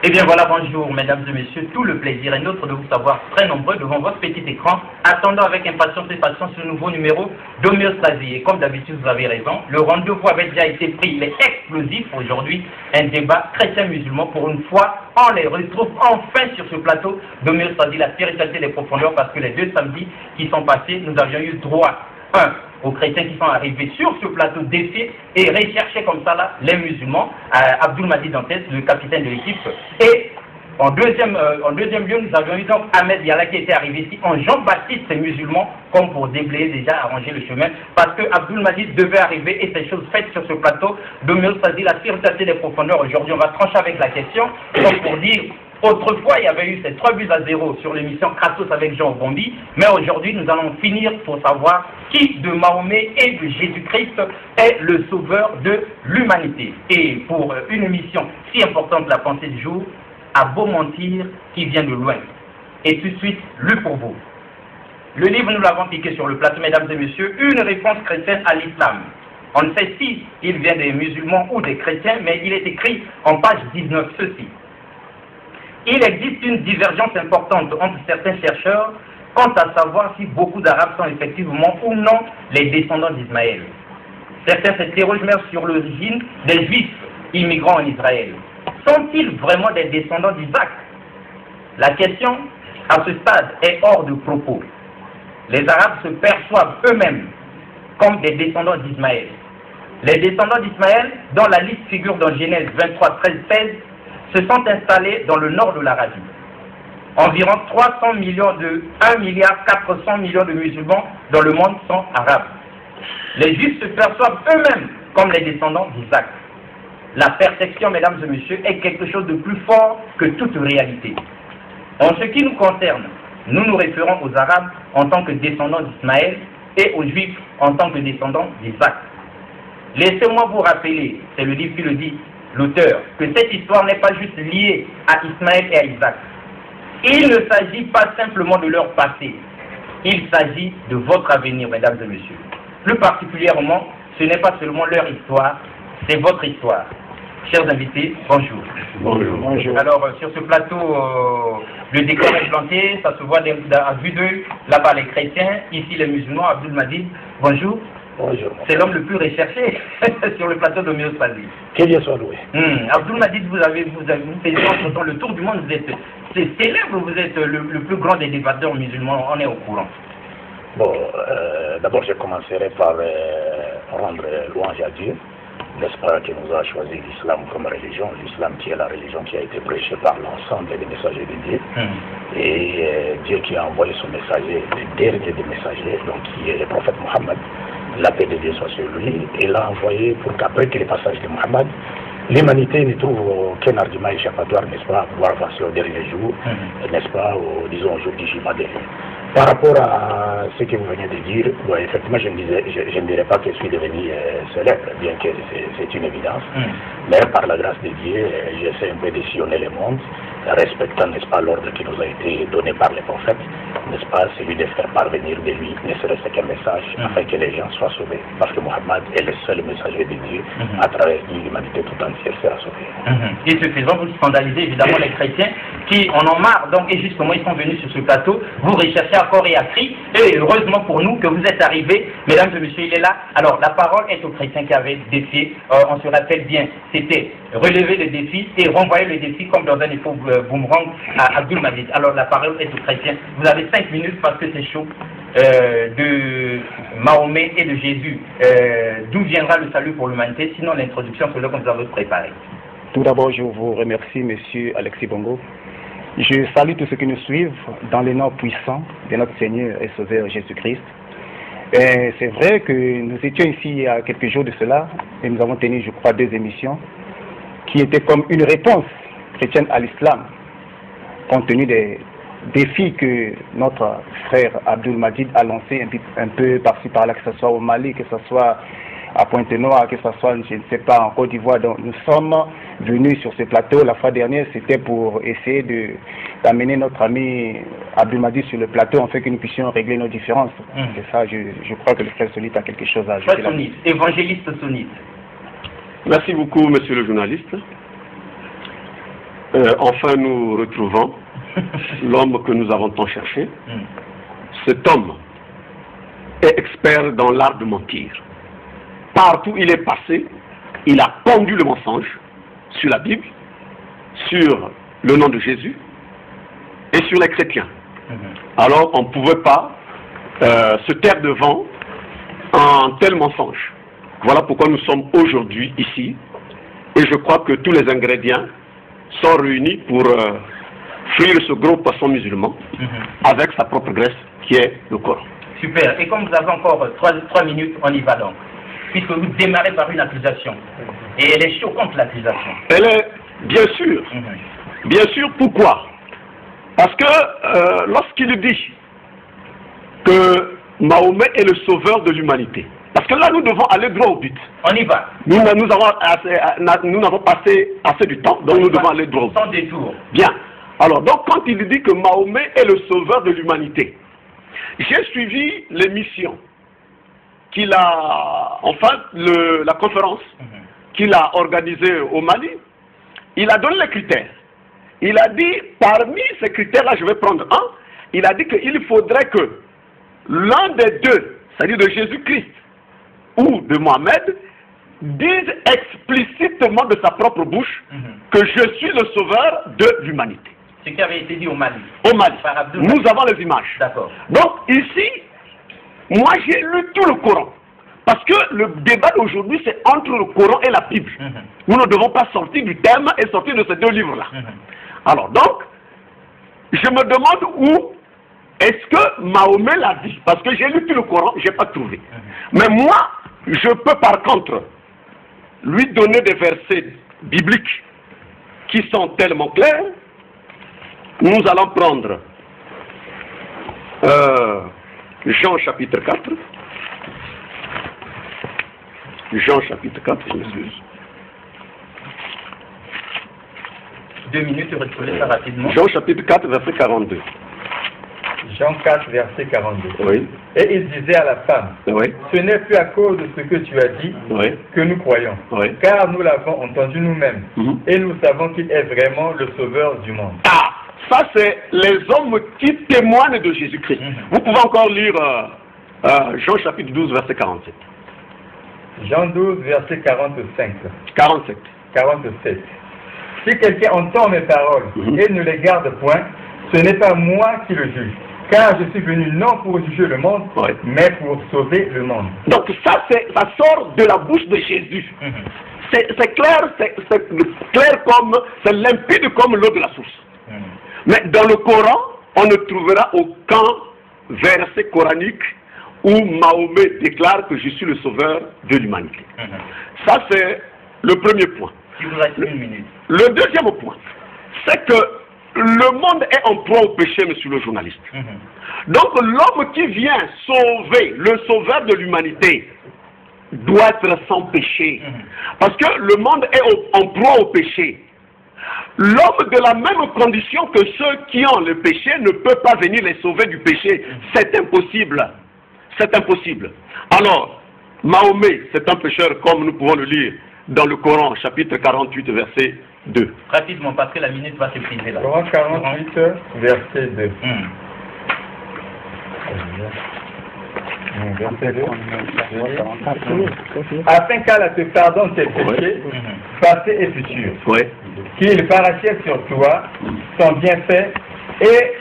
Eh bien voilà, bonjour mesdames et messieurs, tout le plaisir est nôtre de vous savoir très nombreux devant votre petit écran, attendant avec impatience et patience ce nouveau numéro d'Homéostasie. Et comme d'habitude, vous avez raison, le rendez-vous avait déjà été pris, il est explosif aujourd'hui, un débat chrétien-musulman. Pour une fois, on les retrouve enfin sur ce plateau d'Homéostasie, la spiritualité des profondeurs, parce que les 2 samedis qui sont passés, nous avions eu droit, aux chrétiens qui sont arrivés sur ce plateau défier et rechercher comme ça là les musulmans, Abdul Majid Dantes, le capitaine de l'équipe, et en deuxième lieu nous avions eu donc Ahmed Yala qui était arrivé ici en Jean-Baptiste musulman, comme pour déblayer déjà, arranger le chemin, parce que Abdul Majid devait arriver et ces choses faites sur ce plateau d'Homéostasie, la spiritualité des profondeurs. Aujourd'hui on va trancher avec la question, comme pour dire. Autrefois, il y avait eu ces 3-0 sur l'émission Kratos avec Jean Bombi, mais aujourd'hui, nous allons finir pour savoir qui de Mahomet et de Jésus-Christ est le sauveur de l'humanité. Et pour une émission si importante, la pensée du jour, à beau mentir qui vient de loin. Et tout de suite, lu pour vous. Le livre, nous l'avons piqué sur le plateau, mesdames et messieurs, une réponse chrétienne à l'islam. On ne sait si il vient des musulmans ou des chrétiens, mais il est écrit en page 19 ceci. Il existe une divergence importante entre certains chercheurs quant à savoir si beaucoup d'Arabes sont effectivement ou non les descendants d'Ismaël. Certains s'interrogent même sur l'origine des Juifs immigrants en Israël. Sont-ils vraiment des descendants d'Isaac? La question, à ce stade, est hors de propos. Les Arabes se perçoivent eux-mêmes comme des descendants d'Ismaël. Les descendants d'Ismaël, dont la liste figure dans Genèse 23, 13, 16, se sont installés dans le nord de l'Arabie. Environ 300 millions de 1,4 milliard de musulmans dans le monde sont arabes. Les Juifs se perçoivent eux-mêmes comme les descendants d'Isaac. La perception, mesdames et messieurs, est quelque chose de plus fort que toute réalité. En ce qui nous concerne, nous nous référons aux Arabes en tant que descendants d'Ismaël et aux Juifs en tant que descendants d'Isaac. Laissez-moi vous rappeler, c'est le livre qui le dit, l'auteur, que cette histoire n'est pas juste liée à Ismaël et à Isaac. Il ne s'agit pas simplement de leur passé, il s'agit de votre avenir, mesdames et messieurs. Plus particulièrement, ce n'est pas seulement leur histoire, c'est votre histoire. Chers invités, bonjour. Bonjour. Bonjour. Alors, sur ce plateau, le décor est planté, ça se voit à vue d'œil, là-bas les chrétiens, ici les musulmans, Abdul Majid, bonjour. Bonjour. C'est l'homme le plus recherché sur le plateau d'Homéostasie. Que Dieu soit loué. Abdul Majid, vous avez fait le tour du monde, vous êtes célèbre, vous êtes le plus grand des débatteurs musulmans, on est au courant. Bon, d'abord je commencerai par rendre louange à Dieu, n'est-ce pas, qui nous a choisi l'islam comme religion, l'islam qui est la religion qui a été prêchée par l'ensemble des messagers de Dieu, et Dieu qui a envoyé son messager, le dernier des messagers, donc qui est le prophète Mohammed. La paix de Dieu soit sur lui, et l'a envoyé pour qu'après que le passage de Mohammed, l'humanité ne trouve aucun argument échappatoire, n'est-ce pas, à pouvoir avancer au dernier jour, n'est-ce pas, disons au jour du jugement de Dieu. Par rapport à ce que vous venez de dire, bon, effectivement, je ne dirais pas que je suis devenu célèbre, bien que c'est une évidence, mais par la grâce de Dieu, j'essaie un peu de sillonner le monde, respectant, n'est-ce pas, l'ordre qui nous a été donné par les prophètes, n'est-ce pas, celui de faire parvenir de lui, ne serait-ce qu'un message, afin que les gens soient sauvés. Parce que Mohammed est le seul messager de Dieu, à travers qui l'humanité tout entière sera sauvée. Et ce faisant, vous scandalisez évidemment les chrétiens qui en ont marre, donc, et justement, ils sont venus sur ce plateau, vous recherchez à corps et à cri, et heureusement pour nous que vous êtes arrivés, mesdames et messieurs, il est là. Alors, la parole est aux chrétiens qui avaient défié, on se rappelle bien, c'était relever le défi et renvoyer le défi comme dans un effort boomerang à Abdul Majid. Alors, la parole est aux chrétiens. Vous avez 5 minutes parce que c'est chaud. De Mahomet et de Jésus, d'où viendra le salut pour l'humanité, sinon l'introduction, c'est là qu'on nous avait préparé. Tout d'abord, je vous remercie, monsieur Alexis Bongo. Je salue tous ceux qui nous suivent dans le nom puissant de notre Seigneur et Sauveur Jésus-Christ. C'est vrai que nous étions ici il y a quelques jours de cela et nous avons tenu, je crois, 2 émissions qui était comme une réponse chrétienne à l'islam, compte tenu des défis que notre frère Abdul Majid a lancé un peu par-ci par-là, que ce soit au Mali, que ce soit à Pointe-Noire, que ce soit, je ne sais pas, en Côte d'Ivoire. Donc nous sommes venus sur ce plateau. La fois dernière, c'était pour essayer d'amener notre ami Abdul Majid sur le plateau, afin que nous puissions régler nos différences. C'est ça, je crois que le frère Sounit a quelque chose à ajouter. Sounit, évangéliste Sounit. Merci beaucoup, monsieur le journaliste. Enfin, nous retrouvons l'homme que nous avons tant cherché. Cet homme est expert dans l'art de mentir. Partout où il est passé, il a pendu le mensonge sur la Bible, sur le nom de Jésus et sur les chrétiens. Alors, on ne pouvait pas se taire devant un tel mensonge. Voilà pourquoi nous sommes aujourd'hui ici. Et je crois que tous les ingrédients sont réunis pour frire ce gros poisson musulman avec sa propre graisse qui est le Coran. Super. Et comme vous avez encore 3 minutes, on y va donc. Puisque vous démarrez par une accusation. Et elle est choquante, l'accusation. Elle est, bien sûr. Bien sûr, pourquoi? Parce que lorsqu'il dit que Mahomet est le sauveur de l'humanité, parce que là, nous devons aller droit au but. On y va. Nous n'avons pas assez du temps, donc nous devons aller droit au but. Sans détour. Bien. Alors, donc, quand il dit que Mahomet est le sauveur de l'humanité, j'ai suivi l'émission qu'il a, enfin, la conférence qu'il a organisée au Mali. Il a donné les critères. Il a dit, parmi ces critères-là, je vais prendre un, il a dit qu'il faudrait que l'un des deux, c'est-à-dire de Jésus-Christ ou de Mohamed, dise explicitement de sa propre bouche que je suis le sauveur de l'humanité. Ce qui avait été dit au Mali. Au Mali. Nous avons les images. D'accord. Donc ici, moi j'ai lu tout le Coran. Parce que le débat d'aujourd'hui, c'est entre le Coran et la Bible. Nous ne devons pas sortir du thème et sortir de ces deux livres-là. Alors donc, je me demande où est-ce que Mahomet l'a dit. Parce que j'ai lu tout le Coran, je n'ai pas trouvé. Mais moi, je peux par contre lui donner des versets bibliques qui sont tellement clairs. Nous allons prendre Jean chapitre 4. Jean chapitre 4, je m'excuse. 2 minutes, retrouvez ça rapidement. Jean chapitre 4, verset 42. Jean 4, verset 42. Oui. Et il disait à la femme, oui. Ce n'est plus à cause de ce que tu as dit que nous croyons, car nous l'avons entendu nous-mêmes, et nous savons qu'il est vraiment le sauveur du monde. Ah, ça c'est les hommes qui témoignent de Jésus-Christ. Vous pouvez encore lire Jean chapitre 12, verset 47. Jean 12, verset 45. 47. 47. Si quelqu'un entend mes paroles et ne les garde point, ce n'est pas moi qui le juge, car je suis venu non pour juger le monde, mais pour sauver le monde. Donc ça sort de la bouche de Jésus. C'est clair, c'est clair comme, c'est limpide comme l'eau de la source. Mais dans le Coran, on ne trouvera aucun verset coranique où Mahomet déclare que je suis le sauveur de l'humanité. Ça c'est le premier point. Le deuxième point, c'est que le monde est en proie au péché, monsieur le journaliste. Donc l'homme qui vient sauver, le sauveur de l'humanité, doit être sans péché. Parce que le monde est en proie au péché. L'homme de la même condition que ceux qui ont le péché ne peut pas venir les sauver du péché. C'est impossible. C'est impossible. Alors, Mahomet, c'est un pécheur comme nous pouvons le lire dans le Coran, chapitre 48, verset 2. Rapidement, parce que la minute va s'épuiser là. Coran 48, verset 2. Verset 2. Afin qu'Allah te pardonne tes péchés, passés et futurs. Qu'il parachève sur toi son bienfait et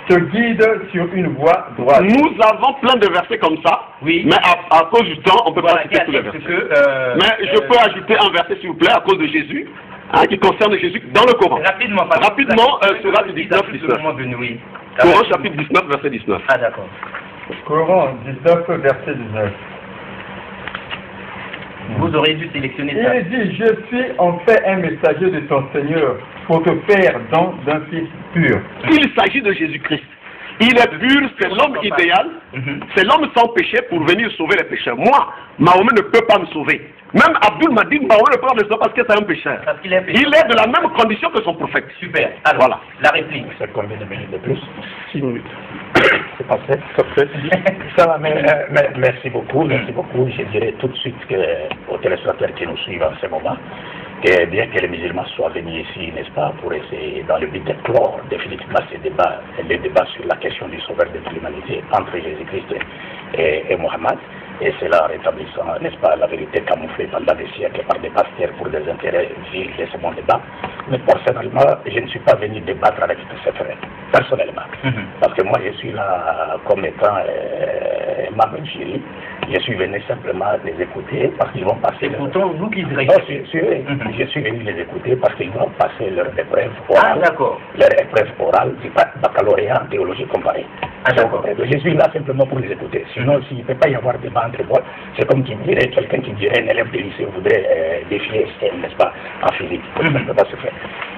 te guide sur une voie droite. Nous avons plein de versets comme ça, mais à cause du temps, on ne peut pas citer tous les versets. Mais je peux ajouter un verset, s'il vous plaît, à cause de Jésus, qui concerne Jésus dans le Coran. Rapidement, sera du 19, 19. Coran chapitre 19, verset 19. Ah d'accord. Coran 19, verset 19. Vous Vous auriez dû sélectionner ça. Il dit, je suis en fait un messager de ton Seigneur pour te faire don d'un fils pur. Il s'agit de Jésus-Christ. Il est pur, c'est l'homme idéal, c'est l'homme sans péché pour venir sauver les pécheurs. Moi, Mahomet ne peut pas me sauver. Même Abdul Mahdi, Mahomet ne peut pas me sauver parce que c'est un pécheur. Il est de la même condition que son prophète. Super. Alors, voilà. La réplique. C'est combien de minutes de plus? 6 minutes. C'est passé. Ça va, merci beaucoup, merci beaucoup. Je dirais tout de suite aux téléspectateurs qui nous suivent en ce moment, que bien que les musulmans soient venus ici, n'est-ce pas, pour essayer, dans le but de clore définitivement ces débats, les débats sur la question du sauveur de l'humanité entre Jésus-Christ et Mohammed, et cela rétablissant, n'est-ce pas, la vérité camouflée pendant des siècles par des pasteurs pour des intérêts vils de ce bon débat. Mais personnellement, je ne suis pas venu débattre avec ces frères, personnellement. Parce que moi, je suis là comme étant membre du jury. Je suis venu simplement les écouter parce qu'ils vont passer. C'est pourtant vous qui direz. Je suis venu les écouter parce qu'ils vont passer leur épreuve orale. Ah, d'accord. Leur épreuve orale du baccalauréat en théologie comparée. Ah, d'accord. Je suis là simplement pour les écouter. Sinon, s'il ne peut pas y avoir débat entre moi, c'est comme qui dirait quelqu'un qui dirait un élève de lycée voudrait défier, n'est-ce pas, en physique. Ça ne peut pas se faire.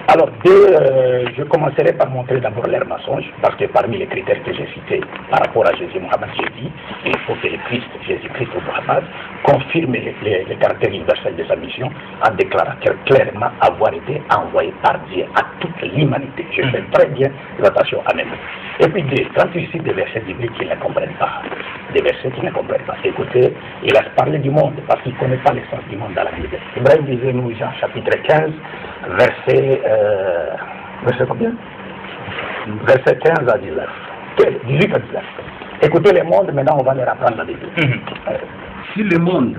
Alors, je commencerai par montrer d'abord leur mensonge, parce que parmi les critères que j'ai cités par rapport à Jésus Mohammed, j'ai dit il faut que le Christ, Jésus-Christ ou Mohammed, confirme les caractères universels de sa mission en déclarant clairement avoir été envoyé par Dieu à toute l'humanité. Je fais très bien l'attention à mes mots. Et puis, quand il cite des versets bibliques qu'ils ne comprennent pas, des versets qu'ils ne comprennent pas, écoutez, il a parlé du monde parce qu'il ne connaît pas l'essence du monde dans la Bible. Ibrahim disait, nous, Jean chapitre 15, verset combien? Verset 15 à 19. 18 à 19. Écoutez le monde, maintenant on va leur apprendre la Bible. Si le monde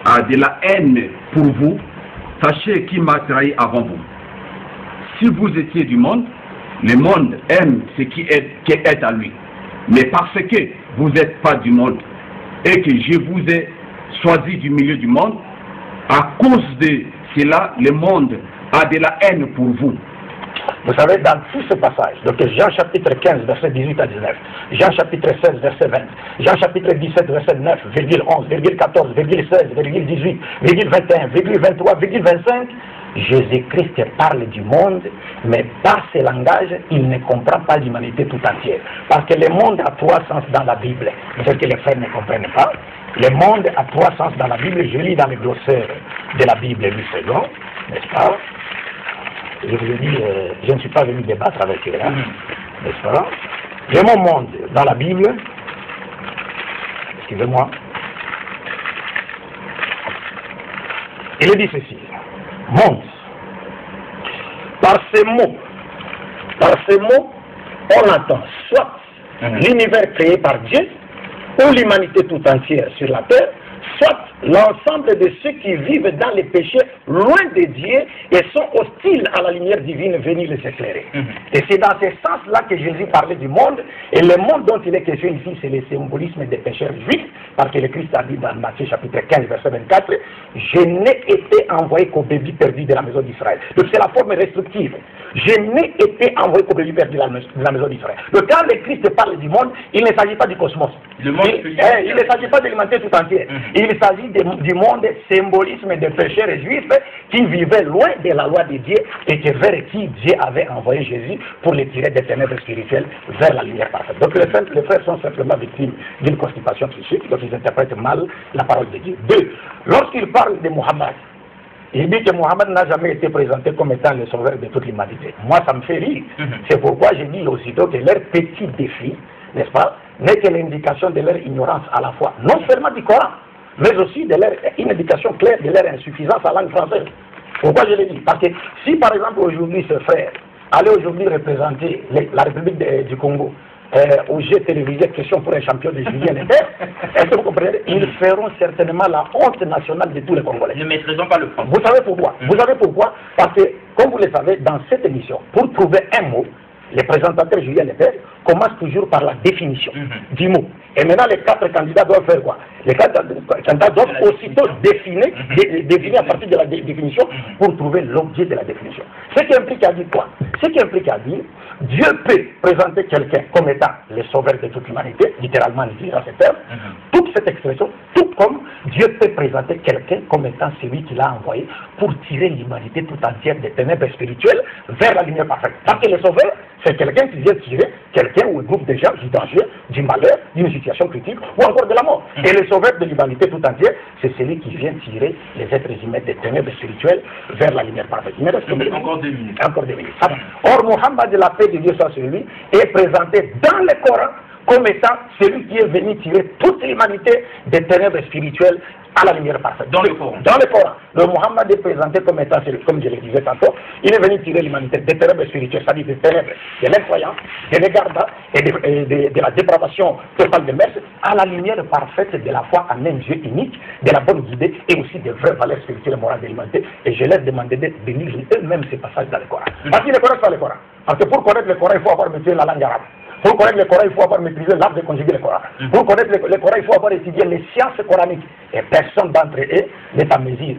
a de la haine pour vous, sachez qui m'a trahi avant vous. Si vous étiez du monde, le monde aime ce qui est à lui. Mais parce que vous n'êtes pas du monde et que je vous ai choisi du milieu du monde, à cause de cela, le monde a de la haine pour vous. Vous savez, dans tout ce passage, donc Jean chapitre 15, verset 18 à 19, Jean chapitre 16, verset 20, Jean chapitre 17, verset 9, virgule 11, virgule 14, virgule 16, virgule 18, virgule 21, virgule 23, virgule 25, Jésus-Christ parle du monde, mais par ce langage, il ne comprend pas l'humanité tout entière. Parce que le monde a trois sens dans la Bible, ce que les frères ne comprennent pas. Le monde a trois sens dans la Bible, je lis dans le glossaire de la Bible Louis II, n'est-ce pas? Je vous ai dit, je ne suis pas venu débattre avec eux, n'est-ce pas? Le mot monde dans la Bible, excusez-moi, il dit ceci, monde. Par ces mots, on entend soit l'univers créé par Dieu, ou l'humanité tout entière sur la terre, soit l'ensemble de ceux qui vivent dans les péchés loin de Dieu et sont hostiles à la lumière divine venue les éclairer. Et c'est dans ce sens-là que Jésus parlait du monde, et le monde dont il est question ici, c'est le symbolisme des pécheurs juifs, parce que le Christ a dit dans Matthieu chapitre 15, verset 24, « Je n'ai été envoyé qu'aux bébés perdus de la maison d'Israël. » Donc c'est la forme restrictive. Je n'ai été envoyé qu'aux bébés perdus de la maison d'Israël. Donc quand le Christ parle du monde, il ne s'agit pas du cosmos. Il ne s'agit pas de l'humanité tout entière. Il s'agit du monde symbolisme des pécheurs juifs qui vivaient loin de la loi de Dieu et vers qui Dieu avait envoyé Jésus pour les tirer des ténèbres spirituelles vers la lumière parfaite. Donc les frères sont simplement victimes d'une constipation psychique, donc ils interprètent mal la parole de Dieu. Deux, lorsqu'il parle de Mohammed, il dit que Mohammed n'a jamais été présenté comme étant le sauveur de toute l'humanité. Moi, ça me fait rire. C'est pourquoi je dis aussitôt que leur petit défi, n'est-ce pas, n'est que l'indication de leur ignorance à la fois, non seulement du Coran, mais aussi de leur une indication claire de leur insuffisance à la langue française. Pourquoi je le dis? Parce que si par exemple aujourd'hui ce frère allait aujourd'hui représenter la République du Congo au jeu télévisé question pour un champion de Julien Lepers, est-ce que vous comprenez? Ils feront certainement la honte nationale de tous les Congolais. Ne maîtrisons pas le français. Vous savez pourquoi? Vous savez pourquoi? Parce que, comme vous le savez, dans cette émission, pour trouver un mot, les présentateurs Julien Lepers commencent toujours par la définition du mot. Et maintenant, les 4 candidats doivent faire quoi? Les 4 candidats doivent aussitôt définir à partir de la définition pour trouver l'objet de la définition. Ce qui implique à dire quoi? Ce qui implique à dire, Dieu peut présenter quelqu'un comme étant le sauveur de toute l'humanité, littéralement en utilisant ce terme, toute cette expression, tout comme Dieu peut présenter quelqu'un comme étant celui qu'il a envoyé pour tirer l'humanité tout entière des ténèbres spirituelles vers la lumière parfaite. Parce que le sauveur, c'est quelqu'un qui vient tirer quelqu'un ou un groupe de gens du danger, du malheur, d'une situation critique ou encore de la mort. Et le sauveur de l'humanité tout entière, c'est celui qui vient tirer les êtres humains des ténèbres spirituelles vers la lumière parfaite. Il me reste encore 2 minutes. Encore 2 minutes. Or, Mohammed, de la paix de Dieu soit sur lui, est présenté dans le Coran comme étant celui qui est venu tirer toute l'humanité des ténèbres spirituelles à la lumière parfaite. Dans le Coran. Dans le Coran. Le Mohammed est présenté comme étant, comme je le disais tantôt, il est venu tirer l'humanité des ténèbres spirituelles, c'est-à-dire des ténèbres de l'incroyance, de l'égarement et de la dépravation totale de mœurs, à la lumière parfaite de la foi en un Dieu unique, de la bonne guidée et aussi des vraies valeurs spirituelles et morales de l'humanité. Et je leur demandais de lire eux-mêmes ces passages dans le Coran. Parce qu'ils ne connaissent pas le Coran. Parce que pour connaître le Coran, il faut avoir maîtrisé la langue arabe. Pour connaître le Coran, il faut avoir maîtrisé l'art de conjuguer le Coran. Pour connaître le Coran, il faut avoir étudié les sciences coraniques. Et personne d'entre eux n'est en mesure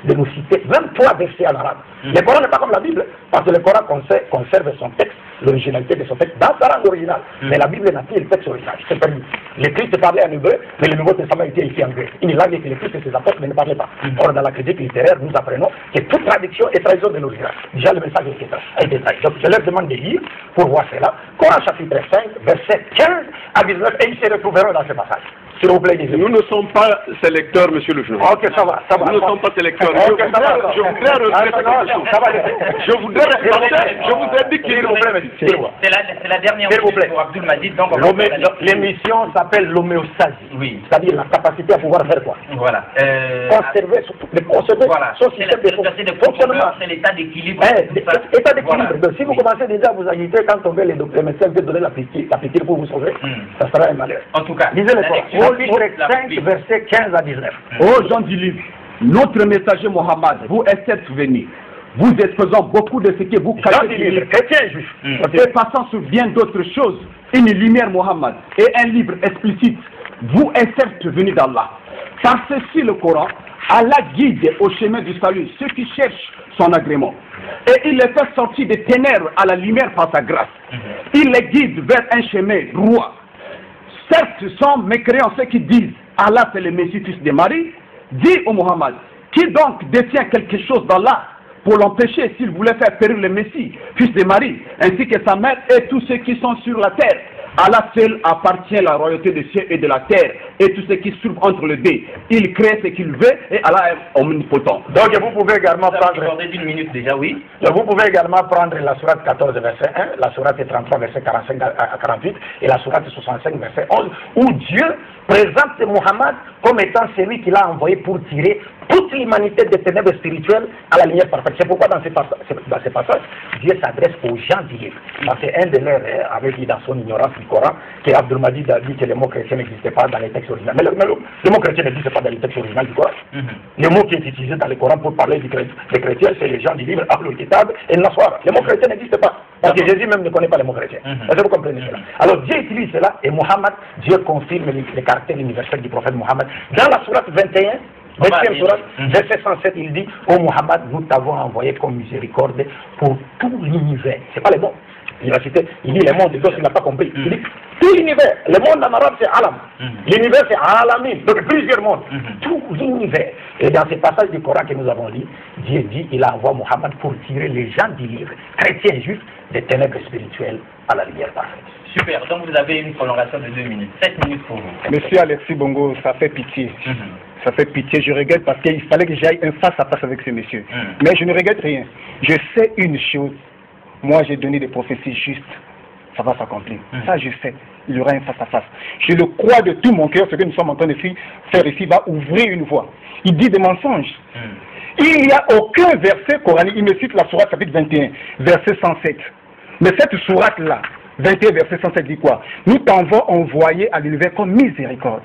de nous citer même 3 versets en arabe. Le Coran n'est pas comme la Bible, parce que le Coran conserve son texte, l'originalité de son texte, dans sa langue originale. Mais la Bible n'a plus le texte original, c'est permis. Le Christ parlait en hébreu, mais le Nouveau Testament était écrit en grec. Une langue que le Christ et ses apôtres ne parlaient pas. Or, dans la critique littéraire, nous apprenons que toute traduction est trahison de l'original. Déjà, le message a été trahi. Donc, je leur demande de lire pour voir cela. Coran chapitre 5, verset 15 à 19, et ils se retrouveront dans ce passage. S'il vous plaît, nous ne sommes pas ces lecteurs, monsieur le journaliste. Ok, ça va. Nous ne sommes pas ces lecteurs. Je vous ai dit qu'il c'est la dernière minute pour Abdul Majid. L'émission s'appelle l'homéostasie. Oui. C'est-à-dire la capacité à pouvoir faire quoi? Voilà. Conserver son système de fonctionnement. C'est l'état d'équilibre. État d'équilibre. Donc, si vous commencez déjà à vous agiter quand on veut les médecins veulent donner la piqûre pour vous sauver, ça sera un malheur. En tout cas, lisez le au livre 5, verset 15 à 19. Ô gens du livre, notre messager Mohammed vous est certes venu, vous exposant beaucoup de ce que vous cachez du livre, chrétien juif, et passant sur bien d'autres choses, une lumière Mohammed et un livre explicite, vous est certes venu d'Allah. Par ceci le Coran, Allah guide au chemin du salut ceux qui cherchent son agrément. Et il les fait sortir des ténèbres à la lumière par sa grâce. Il les guide vers un chemin droit. Certes, sont mécréants ceux qui disent Allah c'est le Messie, fils de Marie. Dis au Mohammed, qui donc détient quelque chose d'Allah pour l'empêcher s'il voulait faire périr le Messie, fils de Marie, ainsi que sa mère et tous ceux qui sont sur la terre. Allah seul appartient la royauté des cieux et de la terre et tout ce qui se trouve entre les deux. Il crée ce qu'il veut et Allah est omnipotent. Donc vous pouvez également prendre... une minute déjà, oui. Donc vous pouvez également prendre la sourate 14 verset 1, la sourate 33 verset 45 à 48 et la sourate 65 verset 11 où Dieu présente Mohammed comme étant celui qu'il a envoyé pour tirer toute l'humanité des ténèbres spirituelles à la lumière parfaite. C'est pourquoi dans ces passages, Dieu s'adresse aux gens du livre. Parce qu'un de leurs avait dit dans son ignorance du Coran que Abdul Majid a dit que le mot chrétien n'existait pas dans les textes originaux. Mais le mot chrétien n'existe pas dans les textes originaux du Coran. Le mot qui est utilisé dans le Coran pour parler des chrétiens, c'est les gens du livre, Ahlul Kitab et Naswara. Le mot chrétien n'existe pas. Parce que Jésus même ne connaît pas le mot chrétien. Est-ce que vous comprenez cela? Alors Dieu utilise cela et Mohammed, Dieu confirme le caractère universel du prophète Mohammed. Dans la sourate 21, verset 107, il dit: ô Mohammed, nous t'avons envoyé comme miséricorde pour tout l'univers. C'est pas le monde. Il a cité, il dit le monde, d'autres il n'a pas compris. Il dit tout l'univers. Le monde en arabe c'est Alam. L'univers c'est Alamin. Donc plusieurs mondes. Tout l'univers. Et dans ces passages du Coran que nous avons lus, Dieu dit il a envoyé Mohammed pour tirer les gens du livre, chrétiens et juifs, des ténèbres spirituelles à la lumière parfaite. Super, donc vous avez une prolongation de 2 minutes. 7 minutes pour vous. Monsieur Alexis Bongo, ça fait pitié. Ça fait pitié, je regrette parce qu'il fallait que j'aille un face-à-face avec ce monsieur. Mais je ne regrette rien. Je sais une chose. Moi, j'ai donné des prophéties justes. Ça va s'accomplir. Ça, je sais. Il y aura un face-à-face. Je le crois de tout mon cœur. Ce que nous sommes en train de faire ici va ouvrir une voie. Il dit des mensonges. Il n'y a aucun verset coranique. Il me cite la sourate chapitre 21, verset 107. Mais cette sourate-là, 21 verset 107 dit quoi? Nous t'avons envoyé à l'univers comme miséricorde.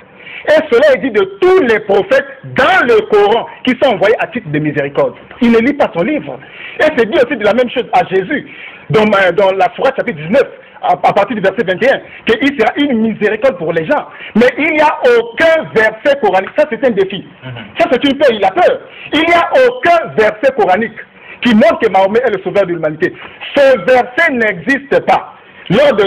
Et cela est dit de tous les prophètes dans le Coran qui sont envoyés à titre de miséricorde. Il ne lit pas son livre. Et c'est dit aussi de la même chose à Jésus dans la Sourate chapitre 19. À partir du verset 21, qu'il sera une miséricorde pour les gens. Mais il n'y a aucun verset coranique, ça c'est un défi. Ça c'est une peur, il a peur. Il n'y a aucun verset coranique qui montre que Mahomet est le sauveur de l'humanité. Ce verset n'existe pas. Lors de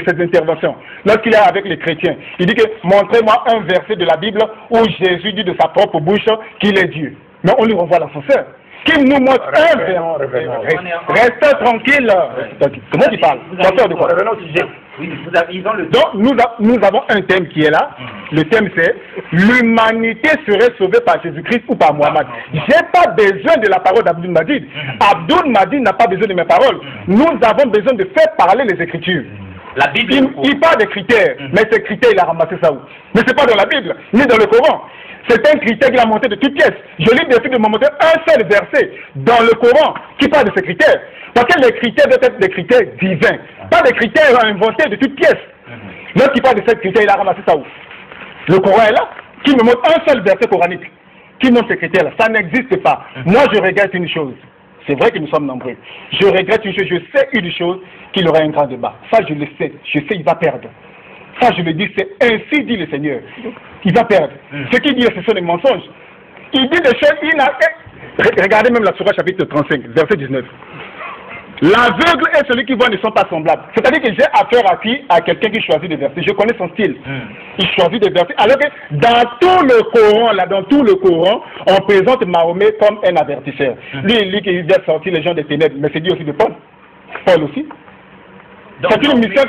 ces interventions, lorsqu'il est avec les chrétiens, il dit que montrez-moi un verset de la Bible où Jésus dit de sa propre bouche qu'il est Dieu. Mais on lui renvoie l'ascenseur. Qu'il nous montre un verset. Restez tranquille. Comment tu parles? Donc nous avons un thème qui est là. Le thème c'est l'humanité serait sauvée par Jésus-Christ ou par Mohammed. J'ai pas besoin de la parole d'Abdul Majid. Abdul Majid n'a pas besoin de mes paroles. Nous avons besoin de faire parler les Écritures. La Bible, il parle des critères, mais ces critères il a ramassé ça où? Mais c'est pas dans la Bible, ni dans le Coran. C'est un critère qu'il a monté de toutes pièces. Je lui défie de me montrer un seul verset dans le Coran qui parle de ces critères. Parce que les critères doivent être des critères divins, pas des critères inventés de toutes pièces. Lorsqu'il parle de ces critères, il a ramassé ça où? Le Coran est là, qui me montre un seul verset coranique qui montre ces critères-là. Ça n'existe pas. Moi, je regrette une chose. C'est vrai que nous sommes nombreux. Je regrette une chose. Je sais une chose, qu'il aura un grand débat. Ça, je le sais. Je sais, il va perdre. Ça, je le dis, c'est ainsi dit le Seigneur. Il va perdre. Ce qu'il dit, ce sont des mensonges. Il dit des choses, regardez même la Sourate chapitre 35, verset 19. L'aveugle et celui qui voit ne sont pas semblables. C'est-à-dire que j'ai affaire à qui? À quelqu'un qui choisit des versets. Je connais son style. Il choisit des versets. Alors que dans tout le Coran, on présente Mahomet comme un avertisseur. Lui, il dit qu'il vient sortir les gens des ténèbres. Mais c'est dit aussi de Paul. Paul aussi. C'est une mission. Tous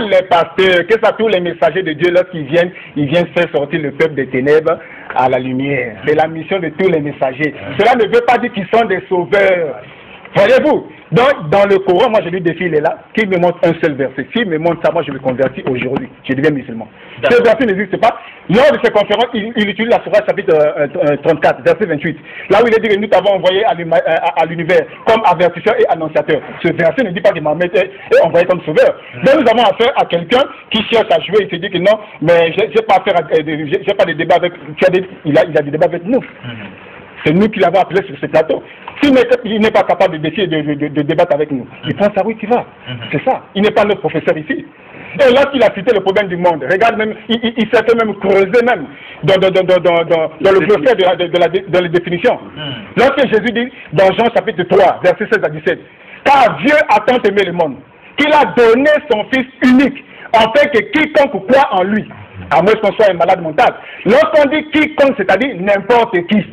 les pasteurs, tous les messagers de Dieu, lorsqu'ils viennent, ils viennent faire sortir le peuple des ténèbres à la lumière. C'est la mission de tous les messagers. Cela ne veut pas dire qu'ils sont des sauveurs. Voyez-vous, dans le Coran, moi je lui défie, il est là, qu'il me montre un seul verset. S'il me montre ça, moi je me convertis aujourd'hui. Je deviens musulman. Ce verset n'existe pas. Lors de ces conférences, il utilise la Sourate chapitre 34, verset 28. Là où il est dit que nous t'avons envoyé à l'univers comme avertisseur et annonciateur. Ce verset ne dit pas que Mahomet est envoyé comme sauveur. Donc nous avons affaire à quelqu'un qui cherche à jouer. Il se dit que non, mais j'ai pas de débat avec. Il a des débats avec nous. C'est nous qui l'avons appelé sur ce plateau. S'il n'est pas capable de débattre avec nous, il prend sa route, il va. C'est ça. Il n'est pas notre professeur ici. Et lorsqu'il a cité le problème du monde, regarde même, il s'est fait même creuser même dans le glossaire de la définition. Lorsque Jésus dit dans Jean chapitre 3, verset 16 à 17, car Dieu a tant aimé le monde, qu'il a donné son Fils unique, afin que quiconque croit en lui, à moins qu'on soit un malade mental. Lorsqu'on dit quiconque, c'est-à-dire n'importe qui.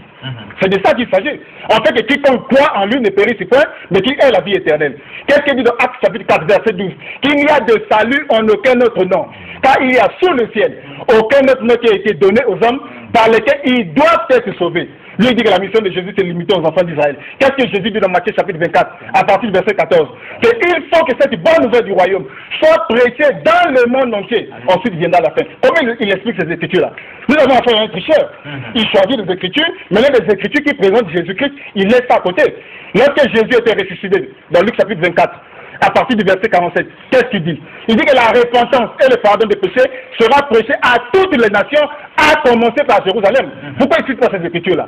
C'est de ça qu'il s'agit. En fait, que quiconque croit en lui ne périsse point, mais qu'il ait la vie éternelle. Qu'est-ce qu'il dit dans Actes chapitre 4, verset 12? Qu'il n'y a de salut en aucun autre nom. Car il y a sous le ciel aucun autre nom qui a été donné aux hommes par lesquels ils doivent être sauvés. Lui il dit que la mission de Jésus c'est limitée aux enfants d'Israël. Qu'est-ce que Jésus dit dans Matthieu chapitre 24, à partir du verset 14? Il faut que cette bonne nouvelle du royaume soit prêchée dans le monde entier. Ensuite viendra la fin. Comment il explique ces écritures-là? Nous avons affaire à un tricheur. Il choisit des écritures, mais là les écritures qui présentent Jésus-Christ, il laisse ça à côté. Lorsque Jésus était ressuscité, dans Luc chapitre 24, à partir du verset 47, qu'est-ce qu'il dit? Il dit que la repentance et le pardon des péchés sera prêché à toutes les nations, à commencer par Jérusalem. Pourquoi il cite pas ces écritures-là?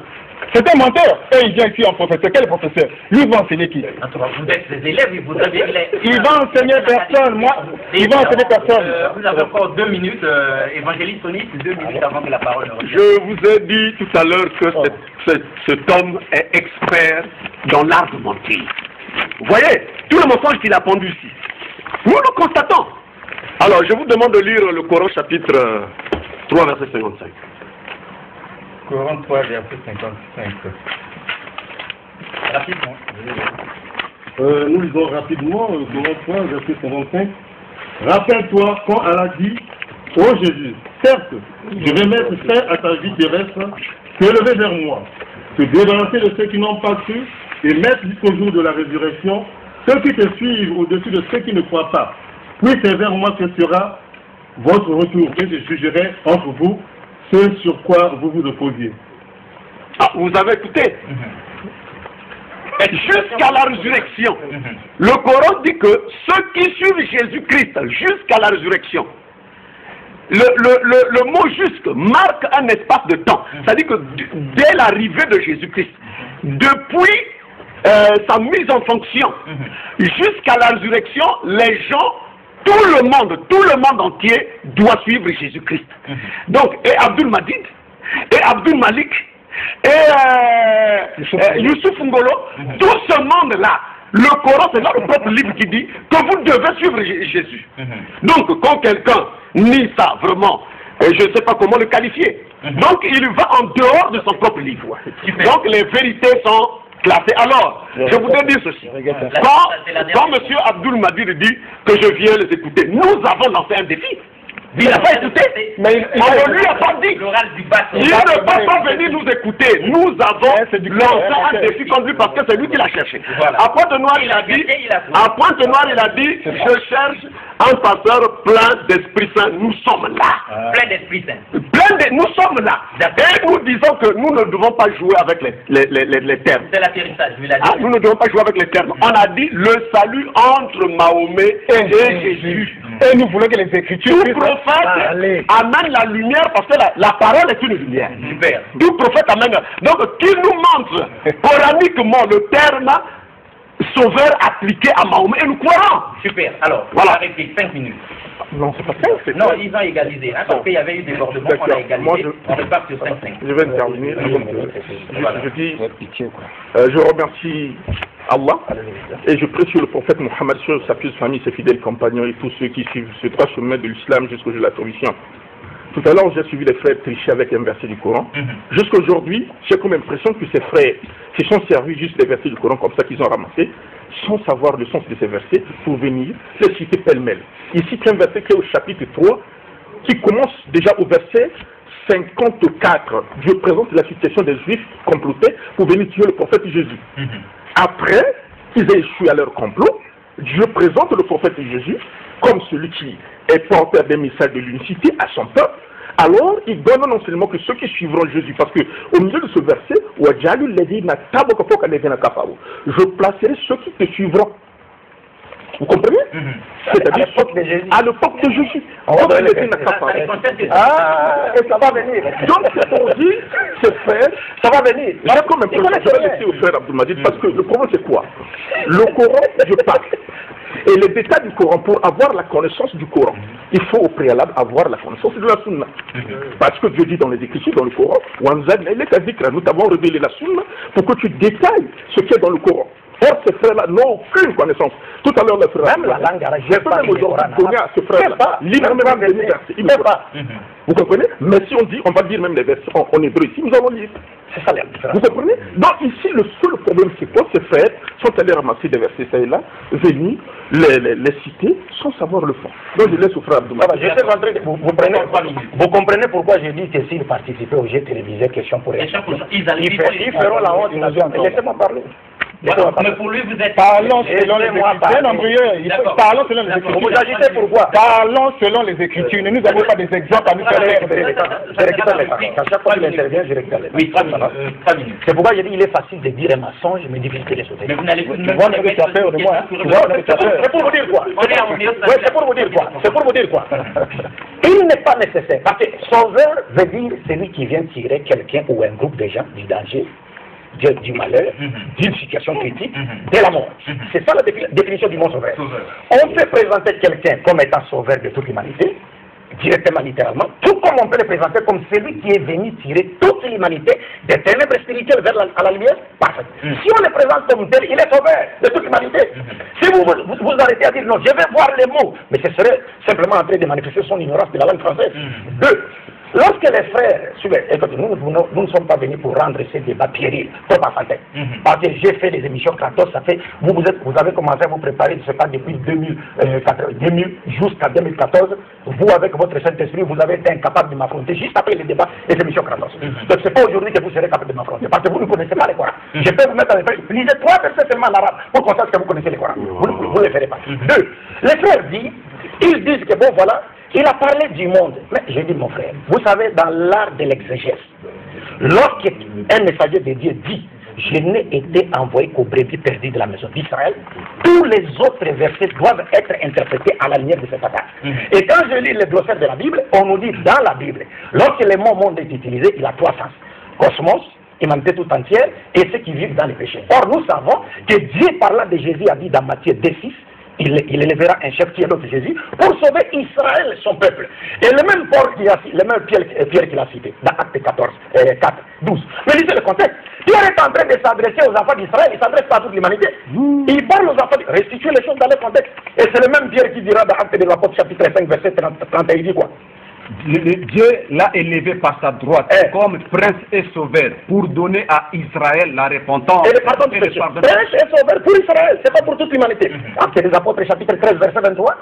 C'est un menteur. Et il vient ici en professeur. Quel professeur? Lui, il va enseigner qui? Vous êtes des élèves, vous avez... Il va enseigner personne, moi. Il va enseigner personne. Vous avez encore 2 minutes, évangéliste Sonny, 2 minutes avant que la parole ne revienne. Je vous ai dit tout à l'heure que cet homme est expert dans l'art de mentir. Vous voyez, tout le mensonge qu'il a pendu ici. Nous le constatons. Alors, je vous demande de lire le Coran chapitre 3, verset 55. Coran 3, verset 55. Rapidement. Nous lisons rapidement le Coran 3, verset 55. Rappelle-toi quand Allah dit: ô Jésus, certes, je vais mettre fin à ta vie terrestre, te lever vers moi, te débarrasser de ceux qui n'ont pas cru et mettre jusqu'au jour de la résurrection ceux qui te suivent au-dessus de ceux qui ne croient pas. Puis c'est vers moi que sera votre retour et je jugerai entre vous ce sur quoi vous vous opposiez. Ah, vous avez écouté? Et jusqu'à la résurrection, le Coran dit que ceux qui suivent Jésus-Christ jusqu'à la résurrection, le mot juste marque un espace de temps. C'est-à-dire que dès l'arrivée de Jésus-Christ, depuis sa mise en fonction jusqu'à la résurrection, les gens, tout le monde entier doit suivre Jésus-Christ. Donc, et Abdul Majid, et Abdul Malik, et Youssouf Ngolo, tout ce monde-là, le Coran, c'est notre propre livre qui dit que vous devez suivre Jésus. Donc, quand quelqu'un nie ça, vraiment, je ne sais pas comment le qualifier. Donc, il va en dehors de son propre livre. Donc, les vérités sont classées. Alors, je voudrais dire ceci. Quand M. Abdul Majid dit que je viens les écouter, nous avons lancé un défi. Il n'a pas écouté, mais on ne lui a pas dit. Il ne va pas venir nous écouter. Nous avons lancé un défi contre lui parce que c'est lui qui l'a cherché. À Pointe-Noire, il a dit, je cherche un pasteur plein d'Esprit Saint. Nous sommes là. Plein d'Esprit Saint. Nous sommes là. Et nous disons que nous ne devons pas jouer avec les termes. C'est l'atterrissage, nous ne devons pas jouer avec les termes. On a dit le salut entre Mahomet et Jésus. Et nous voulons que les Écritures amène la lumière parce que la parole est une lumière. Super. Tout prophète amène. Donc, qu'il nous montre coraniquement le terme sauveur appliqué à Mahomet et nous croirons. Super. Alors, voilà. Arrêtez 5 minutes. Non, c'est pas ça. Non, ils ont égalisé. Hein, parce qu'il y avait eu des débordements, on a égalisé. On repart sur 5-5. Je vais terminer. Je dis, je remercie Allah et je prie sur le prophète Mohammed, sur sa pieuse famille, ses fidèles compagnons et tous ceux qui suivent ce droit chemin de l'islam jusqu'au jour de la solution. Tout à l'heure, j'ai suivi les frères tricher avec un verset du Coran. Jusqu'à aujourd'hui, j'ai comme impression que ces frères se sont servis juste des versets du Coran comme ça qu'ils ont ramassé, sans savoir le sens de ces versets, pour venir les citer pêle-mêle. Ici, c'est un verset qui est au chapitre 3, qui commence déjà au verset 54. Dieu présente la situation des Juifs complotés pour venir tuer le prophète Jésus. Après qu'ils aient échoué à leur complot, Dieu présente le prophète Jésus comme celui qui est porteur des messages de l'unicité à son peuple. Alors, il donne non seulement que ceux qui suivront Jésus, parce qu'au milieu de ce verset, je placerai ceux qui te suivront. Vous comprenez? C'est-à-dire à l'époque de Jésus. Et ça va venir. Donc, c'est pour dire, c'est frère, ça va venir. J'ai comme impression, je vais laisser au frère Abdul Majid, parce que le problème c'est quoi? Le Coran, je parle. Et les détails du Coran, pour avoir la connaissance du Coran, il faut au préalable avoir la connaissance de la Sunna. Parce que Dieu dit dans les Écritures, dans le Coran, nous t'avons révélé la Sunna pour que tu détailles ce qui est dans le Coran. Or, ces frères-là n'ont aucune connaissance. Tout à l'heure, les frères, même la langue arabe, j'ai pas aujourd'hui donné à ce frère-là, lire même les versets. Il ne peut pas. Vous comprenez? Mais si on dit, on va dire même les versets en hébreu ici, nous allons lire. C'est ça la différence. Vous comprenez? Donc ici, le seul problème, c'est quoi? Ces frères sont allés ramasser des versets, ça et là, venir les citer sans savoir le fond. Donc je laisse au frère Abdouma. Vous comprenez pourquoi j'ai dit que s'ils participaient au jeu télévisé, question pour réponse. Ils feront la honte. Laissez-moi parler. Mais pour lui, vous êtes... Parlons selon les Écritures. Parlons selon les Écritures. Vous agitez pourquoi? Parlons selon les Écritures. Ne nous avons pas des exemples à nous faire. Je récupère les temps. À chaque fois qu'il intervient, je récupère les temps. Oui, 3 minutes. C'est pourquoi j'ai dit il est facile de dire un mensonge, mais difficile de les sauter. Mais vous n'allez plus... Tu vois ce que tu as peur de moi. C'est pour vous dire quoi? C'est pour vous dire quoi? C'est pour vous dire quoi? Il n'est pas nécessaire. Parce que sauveur veut dire celui qui vient tirer quelqu'un ou un groupe de gens du danger, du malheur, d'une situation critique, de la mort. C'est ça la définition du mot sauveur. On peut présenter quelqu'un comme étant sauveur de toute l'humanité, directement, littéralement, tout comme on peut le présenter comme celui qui est venu tirer toute l'humanité des ténèbres spirituelles vers la lumière parfaite. Si on le présente comme tel, il est sauveur de toute l'humanité. Si vous arrêtez à dire non, je vais voir les mots, mais ce serait simplement en train de manifester son ignorance de la langue française. Deux, lorsque les frères, écoutez, nous ne sommes pas venus pour rendre ces débats puérils, trop enfantin. Parce que j'ai fait des émissions 14, ça fait, vous avez commencé à vous préparer, je ne sais pas, depuis 2000 jusqu'à 2014, vous avec votre Saint-Esprit, vous avez été incapable de m'affronter juste après les débats et les émissions 14. Donc c'est pas aujourd'hui que vous serez capable de m'affronter, parce que vous ne connaissez pas les Corans. Je peux vous mettre en effet, lisez 3 versets seulement en arabe, pour qu'on sache que vous connaissez les Corans. Vous ne les ferez pas. Deux, les frères ils disent que bon voilà, il a parlé du monde. Mais j'ai dit mon frère, vous savez, dans l'art de l'exégèse, lorsqu'un messager de Dieu dit je n'ai été envoyé qu'aux brebis perdues de la maison d'Israël. Tous les autres versets doivent être interprétés à la lumière de cet attaque. Et quand je lis le glossaire de la Bible, on nous dit dans la Bible, lorsque le mot monde est utilisé, il a trois sens. Cosmos, humanité tout entière, et ceux qui vivent dans les péchés. Or, nous savons que Dieu, parlant de Jésus, a dit dans Matthieu 2,6, il élèvera un chef qui est notre Jésus pour sauver Israël, son peuple. Et le même Pierre qu'il a cité dans Acte 4, 12. Mais lisez le contexte. Pierre est en train de s'adresser aux enfants d'Israël, il ne s'adresse pas à toute l'humanité. Il parle aux enfants, restituer les choses dans le contexte. Et c'est le même Pierre qui dira dans Acte des Apôtres, chapitre 5, verset 31, il dit quoi? Dieu l'a élevé par sa droite comme prince et sauveur pour donner à Israël la repentance. Et le pardon du péché. Prince et sauveur pour Israël, c'est pas pour toute l'humanité. Acte des Apôtres, chapitre 13, verset 23.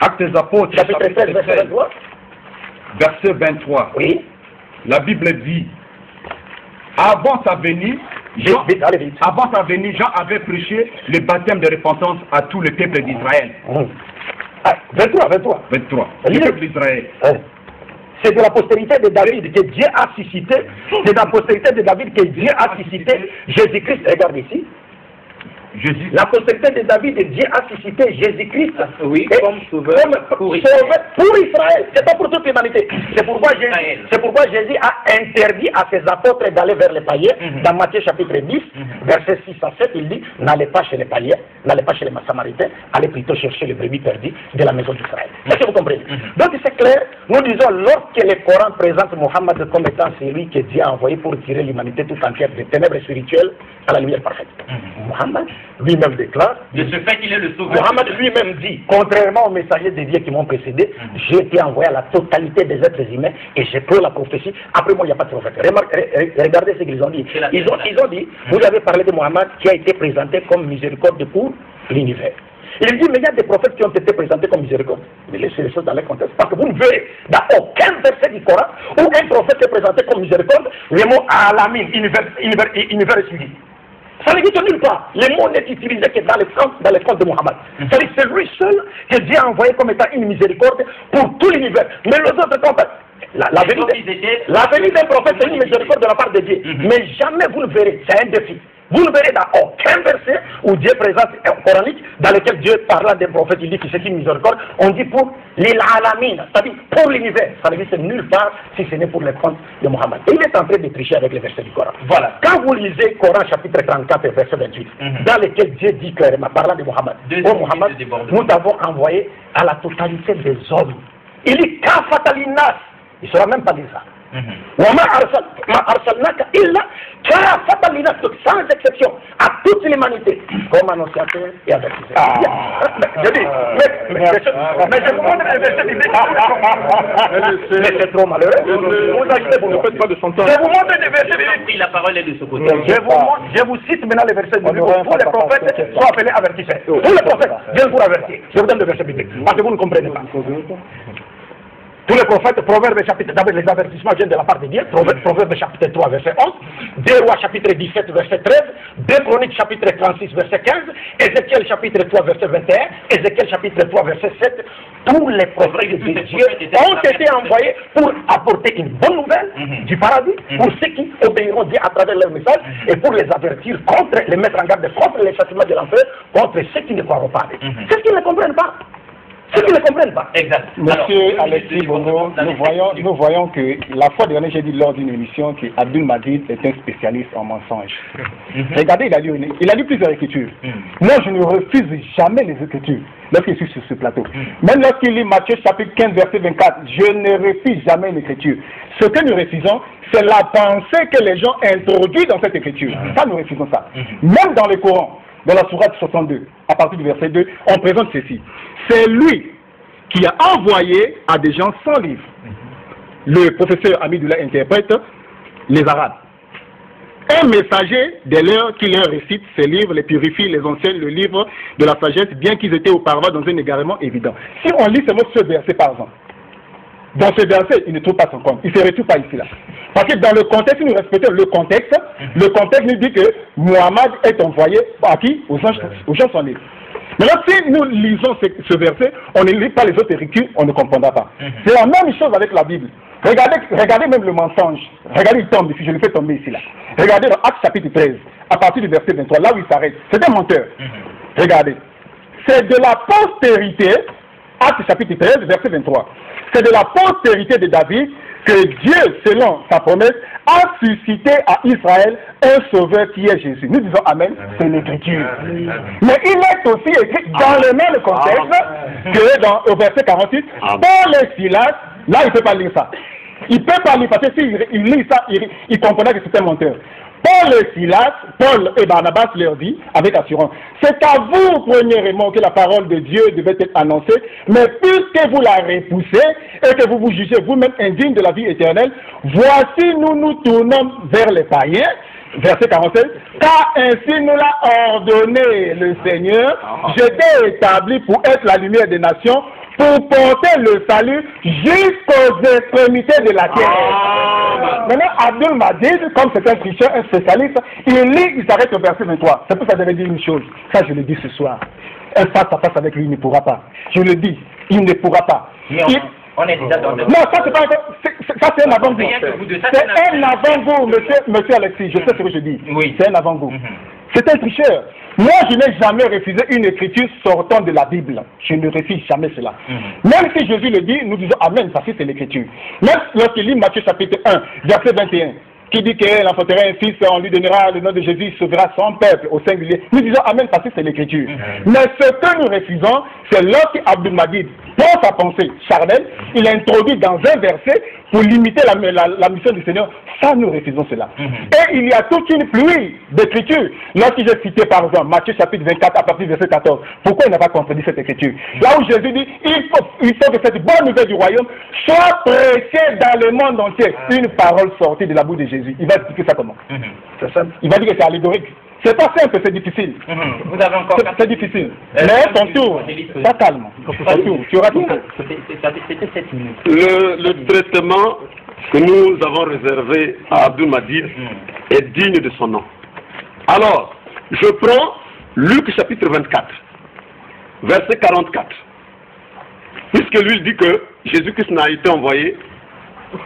Acte des Apôtres, chapitre 13, verset 23. Verset 23. Oui. La Bible dit, avant sa venue, Jean avait prêché le baptême de repentance à tout le peuple d'Israël. 23. Le peuple d'Israël. C'est de la postérité de David que Dieu a suscité. C'est de la postérité de David que Dieu a suscité Jésus-Christ. Regarde ici. La postérité de David, Dieu a suscité Jésus-Christ comme sauveur pour Israël. C'est pas pour toute l'humanité. C'est pourquoi Jésus a interdit à ses apôtres d'aller vers les païens. Dans Matthieu chapitre 10, versets 6 à 7, il dit, n'allez pas chez les païens, n'allez pas chez les Samaritains, allez plutôt chercher les brebis perdues de la maison d'Israël. Est-ce que vous comprenez? Donc c'est clair, nous disons, lorsque le Coran présente Mohammed comme étant celui que Dieu a envoyé pour tirer l'humanité tout entière des ténèbres spirituelles à la lumière parfaite. Mohammed lui-même déclare, de ce fait qu'il est le sauveur. Mohammed lui-même dit, contrairement aux messagers de Dieu qui m'ont précédé, j'ai été envoyé à la totalité des êtres humains et j'ai pris la prophétie. Après moi, il n'y a pas de prophète. Regardez ce qu'ils ont dit. Ils ont dit, vous avez parlé de Mohammed qui a été présenté comme miséricorde pour l'univers. Il dit, mais il y a des prophètes qui ont été présentés comme miséricorde. Mais laissez les choses dans le contexte. Parce que vous ne verrez dans aucun verset du Coran où un prophète est présenté comme miséricorde, le mot Alamin, univers suivi. Ça n'existe nulle part. Le mot n'est utilisé que dans les contes de Mohammed. C'est-à-dire c'est lui seul que Dieu a envoyé comme étant une miséricorde pour tout l'univers. Mais les autres prophètes, la venue d'un prophète, c'est une miséricorde de la part de Dieu. Mais jamais vous le verrez. C'est un défi. Vous ne verrez dans aucun verset où Dieu présente un coranique dans lequel Dieu parlant d'un prophète, il dit que c'est une miséricorde. On dit pour l'alamin, c'est-à-dire pour l'univers. Ça n'existe nulle part si ce n'est pour les contes de Mohammed. Et il est en train de tricher avec les versets du Coran. Voilà. Quand vous lisez Coran chapitre 34 verset 28, dans lequel Dieu dit clairement, parlant de Mohammed, oh Mohammed, nous t'avons envoyé à la totalité des hommes. Il dit Kafatalinas. Il ne saura même pas dire ça. Sans exception, à toute l'humanité, comme annonciateur et avertisseur. Je dis, mais je vous montre les versets bibliques. Mais c'est trop malheureux. Vous agissez pour ne pas de son temps. Je vous montre les versets bibliques. La parole est de ce côté. Je vous cite maintenant les versets bibliques. Tous les prophètes sont appelés avertisseurs. Tous les prophètes viennent pour avertir. Je vous donne les versets bibliques. Parce que vous ne comprenez pas. Tous les prophètes, Proverbes chapitre, d'abord les avertissements viennent de la part de Dieu, Proverbes chapitre 3 verset 11, 2 Rois chapitre 17 verset 13, 2 Chroniques chapitre 36 verset 15, Ézéchiel chapitre 3 verset 21, Ézéchiel chapitre 3 verset 7, tous les prophètes de Dieu ont été envoyés pour apporter une bonne nouvelle du paradis pour ceux qui obéiront Dieu à travers leur message et pour les avertir contre, les mettre en garde contre les châtiments de l'enfer, contre ceux qui ne croiront pas. C'est ce qu'ils ne comprennent pas. Ceux qui ne comprennent pas. Exact. Monsieur Alexis Bono, nous voyons que la fois dernière, j'ai dit lors d'une émission que Abdul Majid est un spécialiste en mensonges. Regardez, il a lu plusieurs écritures. Moi, je ne refuse jamais les écritures lorsque je suis sur ce plateau. Même lorsqu'il lit Matthieu chapitre 15, verset 24, je ne refuse jamais l'écriture. Ce que nous refusons, c'est la pensée que les gens introduisent dans cette écriture. Ça, nous refusons ça. Même dans le Coran, dans la sourate 62, à partir du verset 2, on présente ceci. C'est lui qui a envoyé à des gens sans livre. Le professeur Amidoula interprète les Arabes. Un messager de l'heure qui leur récite ces livres, les purifie, les enseigne le livre de la sagesse, bien qu'ils étaient auparavant dans un égarement évident. Si on lit ce verset par exemple, dans ce verset, il ne trouve pas son compte. Il ne se retrouve pas ici là. Parce que dans le contexte, si nous respectons le contexte nous dit que Mohammed est envoyé à qui? Aux gens sans livre. Maintenant, si nous lisons ce verset, on ne lit pas les autres écritures, on ne comprendra pas. C'est la même chose avec la Bible. Regardez même le mensonge. Regardez, il tombe ici, je le fais tomber ici là. Regardez dans Actes chapitre 13, à partir du verset 23, là où il s'arrête. C'est un menteur. Regardez. C'est de la postérité, Actes chapitre 13, verset 23. C'est de la postérité de David que Dieu, selon sa promesse, a suscité à Israël un sauveur qui est Jésus. Nous disons Amen, c'est l'écriture. Mais il est aussi écrit dans le même contexte que au verset 48, Paul et Silas, là il ne peut pas lire ça. Il ne peut pas lire parce que s'il lit ça, il comprendra que c'est un menteur. Paul et Silas, Paul et Barnabas leur dit avec assurance, c'est à vous, premièrement, que la parole de Dieu devait être annoncée, mais puisque vous la repoussez et que vous vous jugez vous-même indigne de la vie éternelle, voici nous nous tournons vers les païens, verset 47, car ainsi nous l'a ordonné le Seigneur, j'étais établi pour être la lumière des nations, pour porter le salut jusqu'aux extrémités de la terre. Maintenant, Abdul Majid, comme c'est un tricheur, un spécialiste, il lit, il s'arrête au verset 23. C'est pour ça que j'avais dit une chose. Ça, je le dis ce soir. Un face à face avec lui, il ne pourra pas. Je le dis, il ne pourra pas. On est déjà dans le... Non, ça c'est pas ça c'est un avant-goût. C'est un avant-goût, monsieur Alexis, je sais ce que je dis. Oui. C'est un avant-goût. C'est un tricheur. Moi, je n'ai jamais refusé une écriture sortant de la Bible. Je ne refuse jamais cela. Même si Jésus le dit, nous disons Amen, parce que c'est l'écriture. Même lorsqu'il lit Matthieu chapitre 1, verset 21, qui dit qu'il enfantera un fils, on lui donnera le nom de Jésus, il sauvera son peuple au singulier. Nous disons Amen, parce que c'est l'écriture. Mais ce que nous refusons, c'est lorsque Abdul Majid, dans sa pensée charnelle, il introduit dans un verset pour limiter la mission du Seigneur. Ça, nous refusons cela. Et il y a toute une pluie d'écriture. Lorsque j'ai cité par exemple Matthieu chapitre 24 à partir du verset 14, pourquoi il n'a pas contredit cette écriture? Là où Jésus dit, il faut que cette bonne nouvelle du royaume soit prêchée dans le monde entier. Une parole sortie de la bouche de Jésus. Il va expliquer ça comment? C'est simple. Il va dire que c'est allégorique. C'est pas simple, c'est difficile. Vous avez encore... C'est difficile. Mais ton tour, pas calme. Ton tour, tu auras ton tour. C'était 7 minutes. Le traitement que nous avons réservé à Abdul Majid est digne de son nom. Alors, je prends Luc chapitre 24, verset 44. Puisque lui dit que Jésus-Christ n'a été envoyé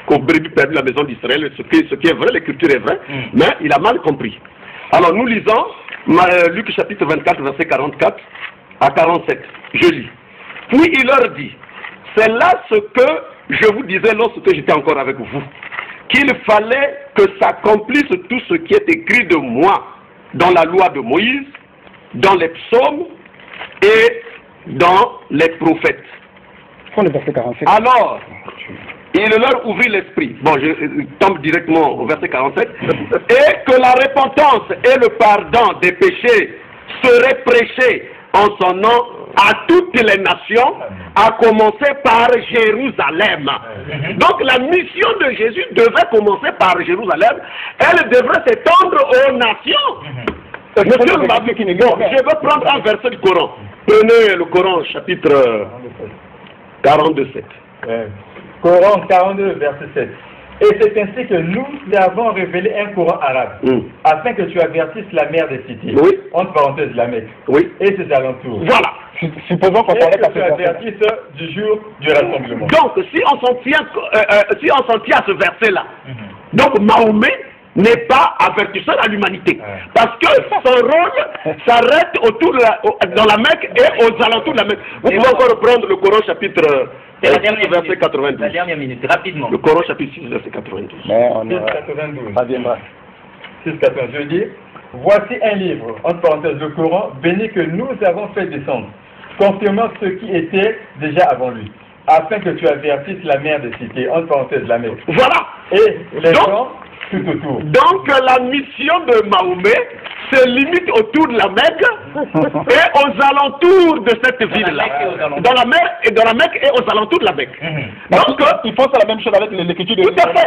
qu'au brebis perdu de la maison d'Israël, ce qui est vrai, l'écriture est vraie, mais il a mal compris. Alors nous lisons Luc chapitre 24, verset 44 à 47. Je lis. Puis il leur dit, c'est là ce que je vous disais lorsque j'étais encore avec vous, qu'il fallait que s'accomplisse tout ce qui est écrit de moi dans la loi de Moïse, dans les psaumes et dans les prophètes. Alors, il leur ouvrit l'esprit. Bon, je tombe directement au verset 47. Et que la repentance et le pardon des péchés seraient prêchés en son nom à toutes les nations, à commencer par Jérusalem. Donc la mission de Jésus devait commencer par Jérusalem. Elle devrait s'étendre aux nations. Monsieur le Mabi, je veux prendre un verset du Coran. Prenez le Coran, chapitre 42:7. Coran 42, verset 7. Et c'est ainsi que nous avons révélé un Coran arabe, afin que tu avertisses la mère des cités, entre parenthèses la Mecque, et ses alentours. Voilà. Supposons qu'on et que tu avertisses du jour du rassemblement. Donc, si on s'en tient à ce verset-là, donc Mahomet n'est pas avertisseur à l'humanité. Parce que son rôle s'arrête dans la Mecque et aux alentours de la Mecque. Vous pouvez encore reprendre le Coran chapitre 6, verset 92. La dernière minute, rapidement. Le Coran chapitre 6, verset 92. Mais on 6,92. Ça viendra. 6,92. Je dis, voici un livre, entre parenthèses le Coran, béni que nous avons fait descendre, confirmant ce qui était déjà avant lui, afin que tu avertisses la mère des cités, entre parenthèses la Mecque. Voilà. Et les gens tout autour. Donc la mission de Mahomet se limite autour de la Mecque et aux alentours de cette ville-là. Dans la Mecque et aux alentours de la Mecque. Donc il faut faire la même chose avec l'écriture de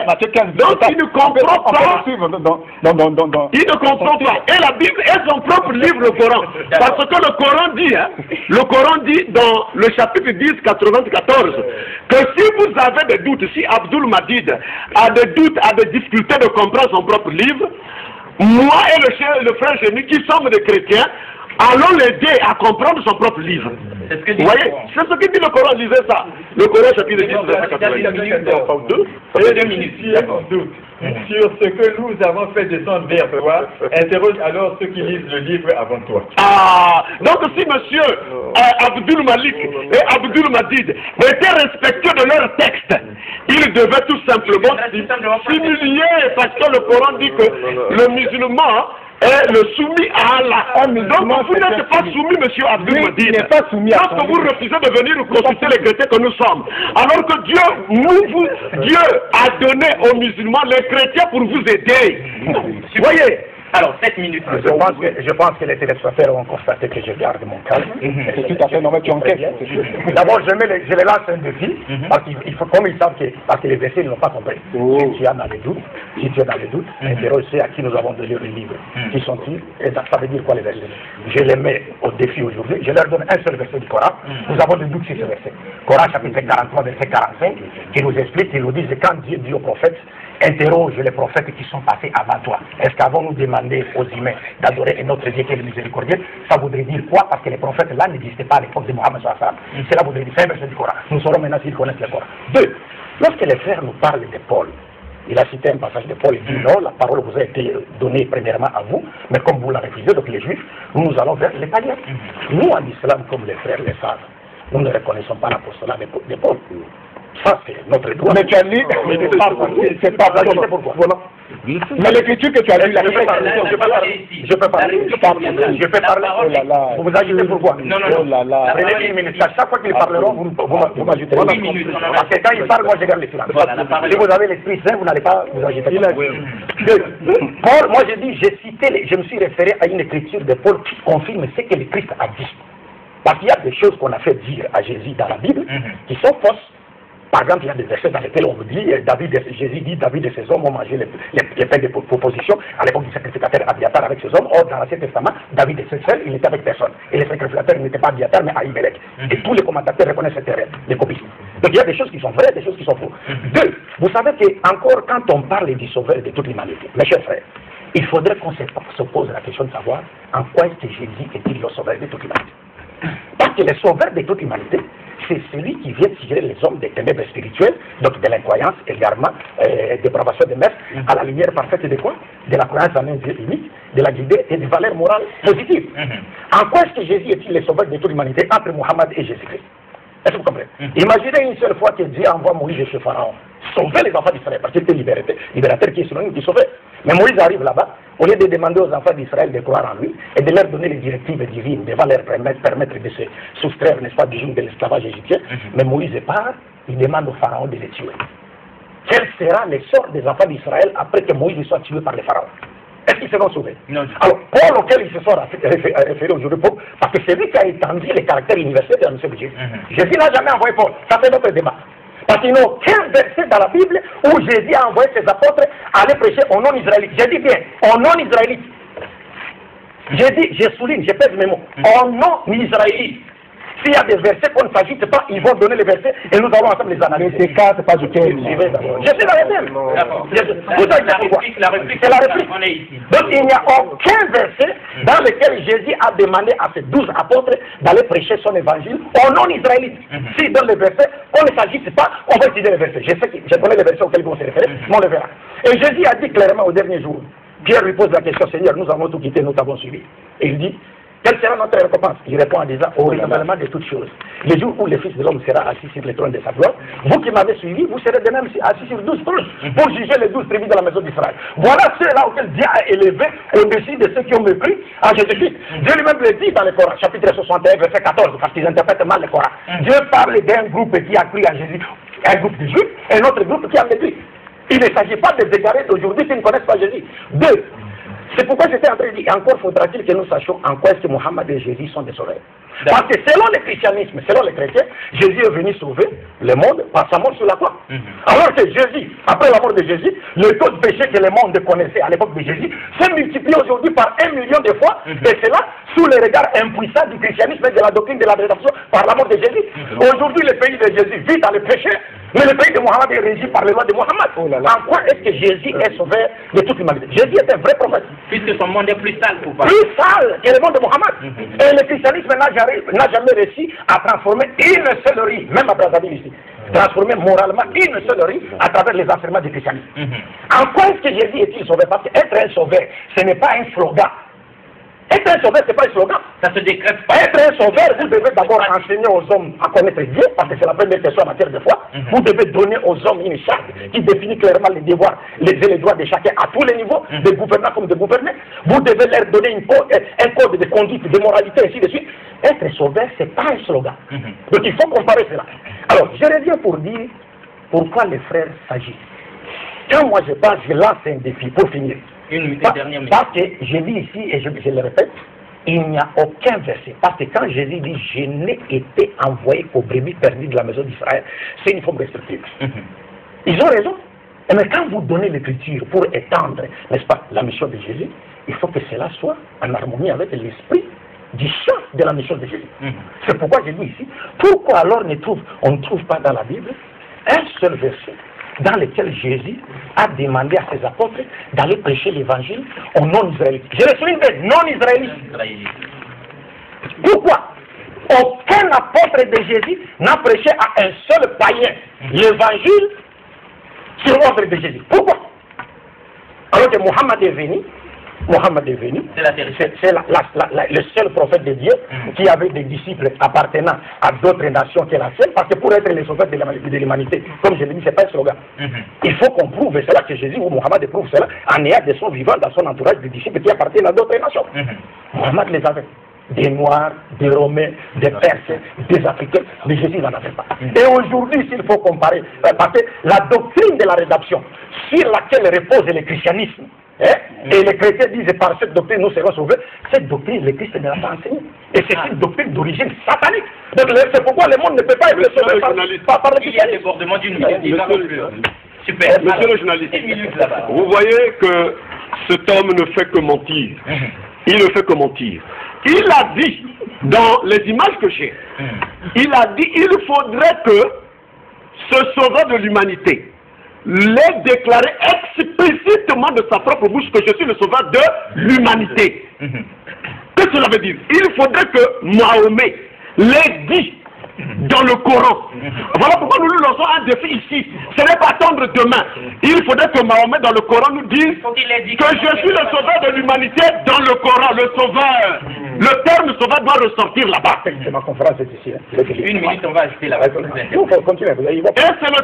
Matthieu 15. Donc il ne comprend pas. Il ne comprend pas. Et la Bible est son propre livre, le Coran. Parce que le Coran dit, le Coran dit dans le chapitre 10, 94, que si vous avez des doutes, si Abdul Majid a des doutes, a des difficultés de comprendre son propre livre, moi et le frère Génie, qui sommes des chrétiens, allons l'aider à comprendre son propre livre. C'est ce que dit Vous voyez, c'est ce que dit le Coran, lisez ça. Le Coran chapitre 10, verset 82. Et 2 minutes. Si on doute sur ce que nous avons fait descendre vers toi, interroge alors ceux qui lisent le livre avant toi. Ah, donc si monsieur Abdul Malik et Abdul Majid étaient respectueux de leur texte, ils devaient tout simplement s'humilier parce que le Coran dit que le musulman est le soumis à Allah. Donc vous n'êtes pas soumis, monsieur Abdul Majid. Parce que vous refusez de venir consulter les chrétiens que nous sommes. Alors que Dieu a donné aux musulmans les chrétiens pour vous aider. Vous voyez? Alors, 7 minutes. Je pense que les téléspectateurs ont constaté que je garde mon calme. C'est tout à fait normal, tu enquêtes. D'abord, je les lance un défi, parce qu'il faut, comme ils savent parce que les versets, ils n'ont pas compris. Si tu es dans les doutes, interroge ceux à qui nous avons donné le livre. Qui sont-ils? Et ça veut dire quoi les versets? Je les mets au défi aujourd'hui. Je leur donne un seul verset du Coran. Nous avons des doutes sur ce verset. Coran chapitre 43, verset 45, qui nous explique, qui nous dit, c'est quand Dieu dit aux prophètes, interroge les prophètes qui sont passés avant toi. Est-ce qu'avant nous demandé aux humains d'adorer un autre Dieu qui est le miséricordieux? Ça voudrait dire quoi? Parce que les prophètes là n'existaient pas à l'époque de Mohammed sallallahu alayhi wa sallam. Cela voudrait dire, c'est un verset du Coran. Nous saurons maintenant s'ils connaissent le Coran. 2. Lorsque les frères nous parlent de Paul, il a cité un passage de Paul, il dit non, la parole vous a été donnée premièrement à vous, mais comme vous la refusez, donc les juifs, nous allons vers les païens. Nous, en islam, comme les frères le savent, nous ne reconnaissons pas l'apostolat de Paul. Ça, c'est notre droit. Mais tu as lu, c'est pas vrai. Pourquoi? Voilà. Mais l'écriture que tu as lu, je peux parler. Vous vous ajoutez pourquoi? Non. Prenez une minute. Chaque fois qu'ils parleront, vous m'ajoutez. Parce que quand ils parlent, moi je garde les silence. Si vous avez l'Esprit Saint, vous n'allez pas vous agiter. Paul, moi je me suis référé à une écriture de Paul qui confirme ce que le Christ a dit. Parce qu'il y a des choses qu'on a fait dire à Jésus dans la Bible qui sont fausses. Par exemple, il y a des versets dans lesquels on vous dit, Jésus dit, David et ses hommes ont mangé les pains de proposition à l'époque du sacrificateur Abiatar avec ses hommes. Or, dans l'Ancien Testament, David et ses seul, il n'était avec personne. Et les sacrificateurs n'étaient pas Abiatar, mais Ahimelech. Et tous les commentateurs reconnaissent cette erreur, les copies. Donc il y a des choses qui sont vraies, des choses qui sont fausses. 2. Vous savez qu'encore quand on parle du sauveur de toute l'humanité, mes chers frères, il faudrait qu'on se pose la question de savoir en quoi est-ce que Jésus est-il le sauveur de toute l'humanité. Parce que le sauveur de toute l'humanité, c'est celui qui vient tirer les hommes des ténèbres spirituelles, donc de l'incroyance également, dépravation des mœurs, à la lumière parfaite de quoi? De la croyance en un Dieu unique, de la guider et des valeurs morales positives. En quoi est-ce que Jésus est-il le sauveur de toute l'humanité entre Mohammed et Jésus-Christ? Est-ce que vous comprenez? Imaginez une seule fois que Dieu envoie Moïse chez Pharaon, sauver les enfants d'Israël, parce qu'il était libérateur qui est synonyme qui sauvait. Mais Moïse arrive là-bas, au lieu de demander aux enfants d'Israël de croire en lui et de leur donner les directives divines, devant leur permettre de se soustraire, n'est-ce pas, du joug de l'esclavage égyptien, mais Moïse part, il demande au Pharaon de les tuer. Quel sera le sort des enfants d'Israël après que Moïse soit tué par le Pharaon? Est-ce qu'ils seront sauvés? Non. Alors, Paul, auquel ils se sont référés aujourd'hui, parce que c'est lui qui a étendu le caractère universel de la mission de Jésus. Jésus n'a jamais envoyé Paul. Ça fait notre débat. Parce qu'il n'y a aucun verset dans la Bible où Jésus a envoyé ses apôtres aller prêcher aux non-israélites. Je dis bien, aux non-israélites. Je souligne, je pèse mes mots. Aux non-israélites. S'il y a des versets qu'on ne s'ajoute pas, ils vont donner les versets et nous allons ensemble les analyser. Mais ces cas, c'est pas du tout. Je suis dans les mêmes. Vous savez pourquoi? C'est la réplique. On est ici. Donc il n'y a aucun verset dans lequel Jésus a demandé à ses 12 apôtres d'aller prêcher son évangile aux non-israélites. S'il donne les versets, qu'on ne s'agisse pas, on va étudier les versets. Je connais les versets auxquels ils vont se référer, mais on les verra. Et Jésus a dit clairement au dernier jour, Pierre lui pose la question, Seigneur, nous avons tout quitté, nous t'avons suivi. Et il dit, quelle sera notre récompense? Il répond en disant, au renouvellement de toutes choses. Le jour où le Fils de l'homme sera assis sur le trône de sa gloire, vous qui m'avez suivi, vous serez de même assis sur 12 trônes pour juger les 12 tribus de la maison d'Israël. Voilà ceux-là auxquels Dieu a élevé au-dessus de ceux qui ont mépris à Jésus-Christ. Dieu lui-même le dit dans le Coran, chapitre 61, verset 14, parce qu'ils interprètent mal le Coran. Dieu parle d'un groupe qui a cru à Jésus, un groupe de juifs, et un autre groupe qui a mépris. Il ne s'agit pas des égarés d'aujourd'hui qui ne connaissent pas Jésus. 2. C'est pourquoi j'étais en train de dire, encore faudra-t-il que nous sachions en quoi est-ce que Mohammed et Jésus sont des sauveurs. Parce que selon le christianisme, selon les chrétiens, Jésus est venu sauver le monde par sa mort sur la croix. Alors que Jésus, après la mort de Jésus, le taux de péché que le monde connaissait à l'époque de Jésus s'est multiplié aujourd'hui par 1 million de fois, et cela sous le regard impuissant du christianisme et de la doctrine de la rédemption par la mort de Jésus. Aujourd'hui, le pays de Jésus vit dans le péché, Mais le pays de Mohammed est régi par les lois de Mohammed. En quoi est-ce que Jésus est sauveur de toute l'humanité? Jésus est un vrai prophète. Puisque son monde est plus sale pour pas. Plus sale que le monde de Mohammed. Et le christianisme n'a jamais réussi à transformer une seule rive, même à Brazzaville ici, transformer moralement une seule rive à travers les enseignements du christianisme. En quoi est-ce que Jésus est-il sauveur? Parce qu'être un sauveur, ce n'est pas un slogan. Être un sauveur, ce n'est pas un slogan. Ça se décrète pas. Être un sauveur, vous devez d'abord enseigner aux hommes à connaître Dieu, parce que c'est la première question en matière de foi. Vous devez donner aux hommes une charte qui définit clairement les devoirs, les droits de chacun à tous les niveaux, des gouvernants comme des gouvernés. Vous devez leur donner un code de conduite, de moralité, ainsi de suite. Être sauveur, ce n'est pas un slogan. Donc il faut comparer cela. Alors, je reviens pour dire pourquoi les frères s'agissent. Quand moi je parle, je lance un défi pour finir. Une dernière minute. Parce que je lis ici, et je le répète, il n'y a aucun verset. Parce que quand Jésus dit « Je n'ai été envoyé qu'aux brebis perdues de la maison d'Israël », c'est une forme restrictive. Ils ont raison. Mais quand vous donnez l'écriture pour étendre, n'est-ce pas, la mission de Jésus, il faut que cela soit en harmonie avec l'esprit du champ de la mission de Jésus. C'est pourquoi je dis ici, pourquoi alors on ne trouve pas dans la Bible un seul verset dans lequel Jésus a demandé à ses apôtres d'aller prêcher l'évangile aux non-israélites. Je le souligne des non-israélites. Pourquoi aucun apôtre de Jésus n'a prêché à un seul païen l'évangile sur l'ordre de Jésus? Pourquoi? Alors que Mohammed est venu, c'est le seul prophète de Dieu qui avait des disciples appartenant à d'autres nations que la sienne, parce que pour être le sauveur de l'humanité, comme je l'ai dit, ce n'est pas un slogan. Il faut qu'on prouve cela, que Jésus ou Mohammed prouve cela, en ayant des sons vivants dans son entourage de disciples qui appartiennent à d'autres nations. Mohammed les avait. Des Noirs, des Romains, des Perses, des Africains, mais Jésus n'en avait pas. Et aujourd'hui, s'il faut comparer, parce que la doctrine de la rédemption, sur laquelle repose le christianisme, et les chrétiens disent par cette doctrine nous serons sauvés, cette doctrine, le Christ ne l'a pas enseignée. Et c'est une doctrine d'origine satanique. Donc c'est pourquoi le monde ne peut pas être sauvé par le christianisme. Il y a des débordements d'une minute. Super. Monsieur le journaliste, vous voyez que cet homme ne fait que mentir. Il ne fait que mentir. Il a dit, dans les images que j'ai, il a dit il faudrait que ce sauveur de l'humanité l'ait déclaré explicitement de sa propre bouche que je suis le sauveur de l'humanité. Qu'est-ce que cela veut dire? Il faudrait que Mahomet l'ait dit dans le Coran. Voilà pourquoi nous nous lançons un défi ici. Ce n'est pas attendre demain. Il faudrait que Mahomet dans le Coran nous dise que je suis le sauveur de l'humanité dans le Coran, le sauveur. Le terme sauveur doit ressortir là-bas. C'est ma conférence ici. Une minute, on va ajouter la réponse. Et c'est le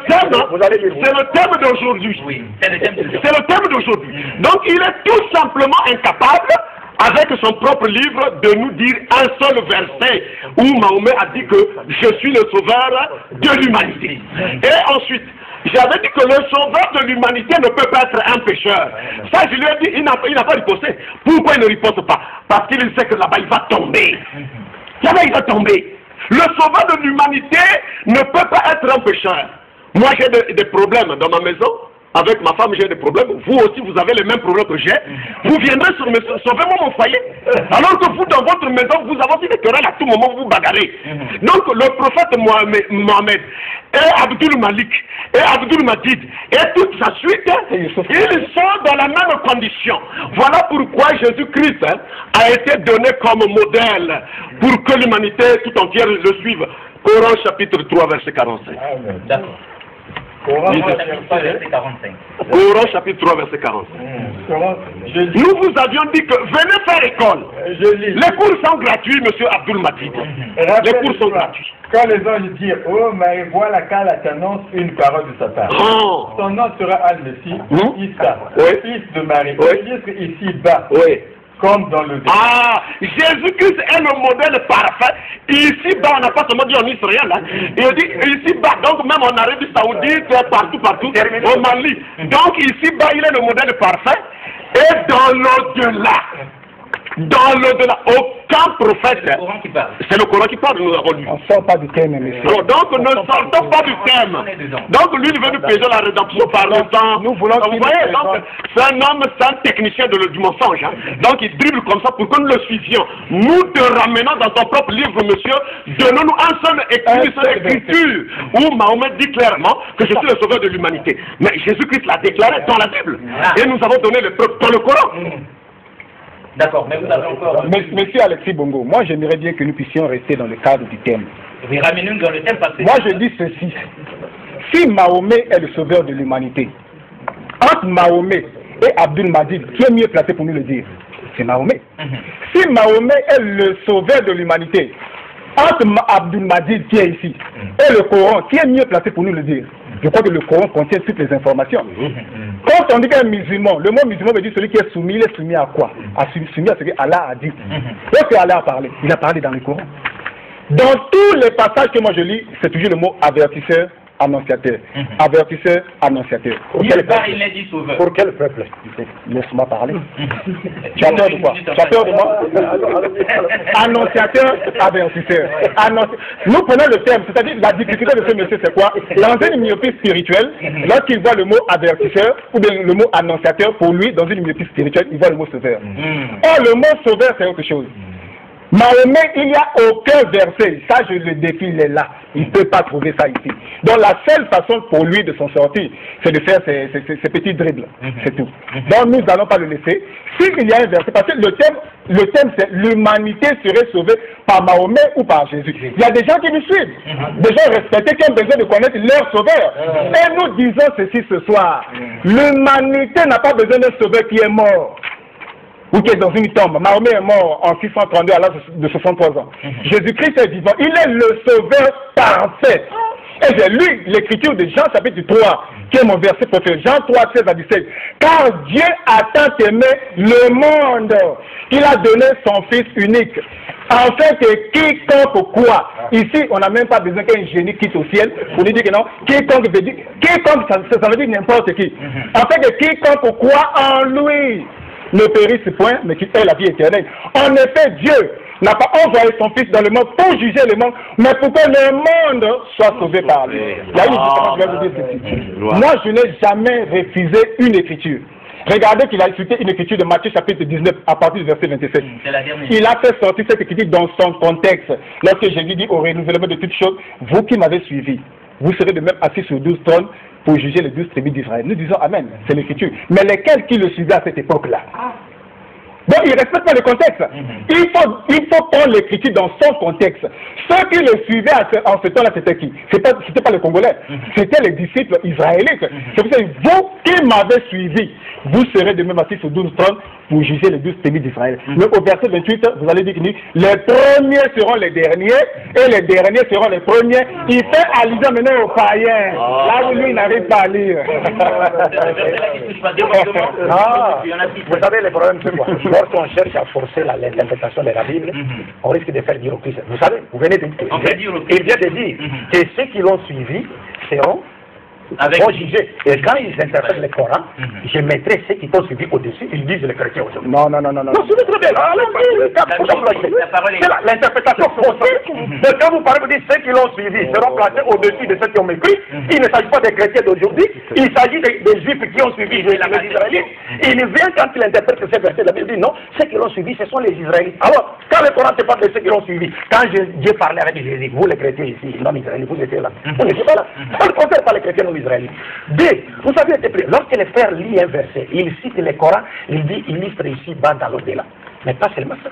thème d'aujourd'hui. Oui, c'est le thème d'aujourd'hui. C'est le thème d'aujourd'hui. Donc il est tout simplement incapable, avec son propre livre, de nous dire un seul verset où Mahomet a dit que je suis le sauveur de l'humanité. Et ensuite, j'avais dit que le sauveur de l'humanité ne peut pas être un pécheur. Ça, je lui ai dit, il n'a pas riposté. Pourquoi il ne riposte pas? Parce qu'il sait que là-bas, il va tomber. Là-bas, il va tomber. Le sauveur de l'humanité ne peut pas être un pécheur. Moi, j'ai des problèmes dans ma maison. Avec ma femme, j'ai des problèmes. Vous aussi, vous avez les mêmes problèmes que j'ai. Vous viendrez sur me sauver mon foyer. Alors que vous, dans votre maison, vous avez aussi des querelles à tout moment, vous bagarrez. Donc, le prophète Mohammed et Abdul Malik et Abdul Majid et toute sa suite, ils sont dans la même condition. Voilà pourquoi Jésus-Christ a été donné comme modèle pour que l'humanité tout entière le suive. Coran chapitre 3, verset 45. D'accord. Coran chapitre 3, verset 45. Nous vous avions dit que venez faire école. Les cours sont gratuits, monsieur Abdul Majid. Les cours sont gratuits. Quand les anges dirent, oh Marie, voilà qu'Allah t'annonce une parole de sa part. Son nom sera Al-Messie, Issa, fils de Marie. Registre ici-bas. Comme dans le Jésus-Christ est le modèle parfait. Ici-bas, on n'a pas seulement dit en Israël. Il dit ici-bas, donc même en Arabie Saoudite, partout, au Mali. Donc ici-bas, il est le modèle parfait. Et dans l'au-delà, Dans l'au-delà, aucun prophète. C'est le Coran qui parle. C'est le Coran qui parle, nous avons lu. On ne sort pas du thème, monsieur. Alors, donc, ne sortons pas du thème. Donc, lui, il veut nous payer la rédemption par le temps. Nous voulons vous voyez, donc, c'est un homme, c'est un technicien du mensonge. Hein. Donc, il dribble comme ça pour que nous le suivions. Nous te ramenons dans ton propre livre, monsieur. Donnons-nous un seul écriture où Mahomet dit clairement que je suis le sauveur de l'humanité. Mais Jésus-Christ l'a déclaré dans la Bible. Et nous avons donné le preuves dans le Coran. D'accord, mais vous avez encore... Monsieur Alexis Bongo, moi j'aimerais bien que nous puissions rester dans le cadre du thème. Oui, ramenez-nous dans le thème parce que... Moi je dis ceci. Si Mahomet est le sauveur de l'humanité, entre Mahomet et Abdul Majid, qui est mieux placé pour nous le dire? C'est Mahomet. Si Mahomet est le sauveur de l'humanité, entre Abdul Majid qui est ici et le Coran, qui est mieux placé pour nous le dire? Je crois que le Coran contient toutes les informations. Quand on dit qu'un musulman, le mot musulman veut dire celui qui est soumis, il est soumis à quoi? Soumis à ce que Allah a dit. Qu'est-ce que Allah a parlé? Il a parlé dans le Coran. Dans tous les passages que moi je lis, c'est toujours le mot avertisseur, annonciateur. Avertisseur, annonciateur. Il n'est dit sauveur. Pour quel peuple? Laisse-moi parler. Tu as peur de quoi? Tu as peur de moi? Annonciateur, avertisseur. Nous prenons le terme, c'est-à-dire la difficulté de ce monsieur, c'est quoi? Dans une myopie spirituelle, lorsqu'il voit le mot avertisseur ou bien le mot annonciateur, pour lui, dans une myopie spirituelle, il voit le mot sauveur. Or, le mot sauveur, c'est autre chose. Mahomet, il n'y a aucun verset, ça je le défie, il est là, il ne peut pas trouver ça ici. Donc la seule façon pour lui de s'en sortir, c'est de faire ces petits dribbles, c'est tout. Donc nous n'allons pas le laisser. S'il y a un verset, parce que le thème c'est l'humanité serait sauvée par Mahomet ou par Jésus. Il y a des gens qui nous suivent, des gens respectés qui ont besoin de connaître leur sauveur. Et nous disons ceci ce soir, l'humanité n'a pas besoin d'un sauveur qui est mort. Ou qui est dans une tombe. Mahomet est mort en 632 à l'âge de 63 ans. Jésus-Christ est vivant. Il est le sauveur parfait. Et j'ai lu l'écriture de Jean chapitre 3, qui est mon verset préféré. Jean 3, 16 à 17. Car Dieu a tant aimé le monde qu'il a donné son Fils unique. En fait, quiconque quoi? Ici, on n'a même pas besoin qu'un génie quitte au ciel pour nous dire que non. Quiconque veut dire, quiconque, ça veut dire n'importe qui. En fait, quiconque quoi en lui ne périsse point, mais qui ait la vie éternelle. En effet, Dieu n'a pas envoyé son Fils dans le monde pour juger le monde, mais pour que le monde soit sauvé par lui. Il y a une différence, je vais vous dire ceci. Moi, je n'ai jamais refusé une écriture. Regardez qu'il a cité une écriture de Matthieu chapitre 19 à partir du verset 27. Il a fait sortir cette écriture dans son contexte. Lorsque Jésus dit au renouvellement de toutes choses, vous qui m'avez suivi, vous serez de même assis sur 12 trônes pour juger les 12 tribus d'Israël. Nous disons Amen, c'est l'écriture. Mais lesquels qui le suivaient à cette époque-là? Donc il ne respecte pas le contexte. Il faut prendre l'écriture dans son contexte. Ceux qui le suivaient en ce temps-là, c'était qui? C'était pas les Congolais. C'était les disciples israélites. C'est pour ça que vous qui m'avez suivi, vous serez de même assis sur 12 trônes pour juger les 12 tribus d'Israël. Mais au verset 28, vous allez dire que les premiers seront les derniers et les derniers seront les premiers. Il fait allusion maintenant aux païens. Là où lui, il n'arrive pas à lire. Vous savez, le problème, c'est quoi? Lorsqu'on cherche à forcer l'interprétation de la Bible, on risque de faire dire au Christ. Vous savez, vous venez de dire, il vient de dire que ceux qui l'ont suivi seront jugés. Et quand ils interprètent le Coran, je mettrai ceux qui t'ont suivi au-dessus, ils disent les chrétiens aujourd'hui. Non. Non, c'est très bien. C'est l'interprétation faussée. Quand vous parlez, vous dites ceux qui l'ont suivi seront placés au-dessus de ceux qui ont mépris. Il ne s'agit pas des chrétiens d'aujourd'hui, il s'agit des juifs qui ont suivi les Israélites. Il vient quand il interprète ce verset, la Bible dit non, ceux qui l'ont suivi, ce sont les Israélites. Alors, quand le Coran te parle de ceux qui l'ont suivi, quand Dieu parlait avec Jésus, vous les chrétiens ici, non israélites, vous étiez là. Vous n'étiez pas là. On ne concerne pas les chrétiens non israélites. Vous savez, lorsque les frères lisent un verset, ils citent le Coran, il dit, il illustre ici-bas dans l'au-delà. Mais pas seulement ça.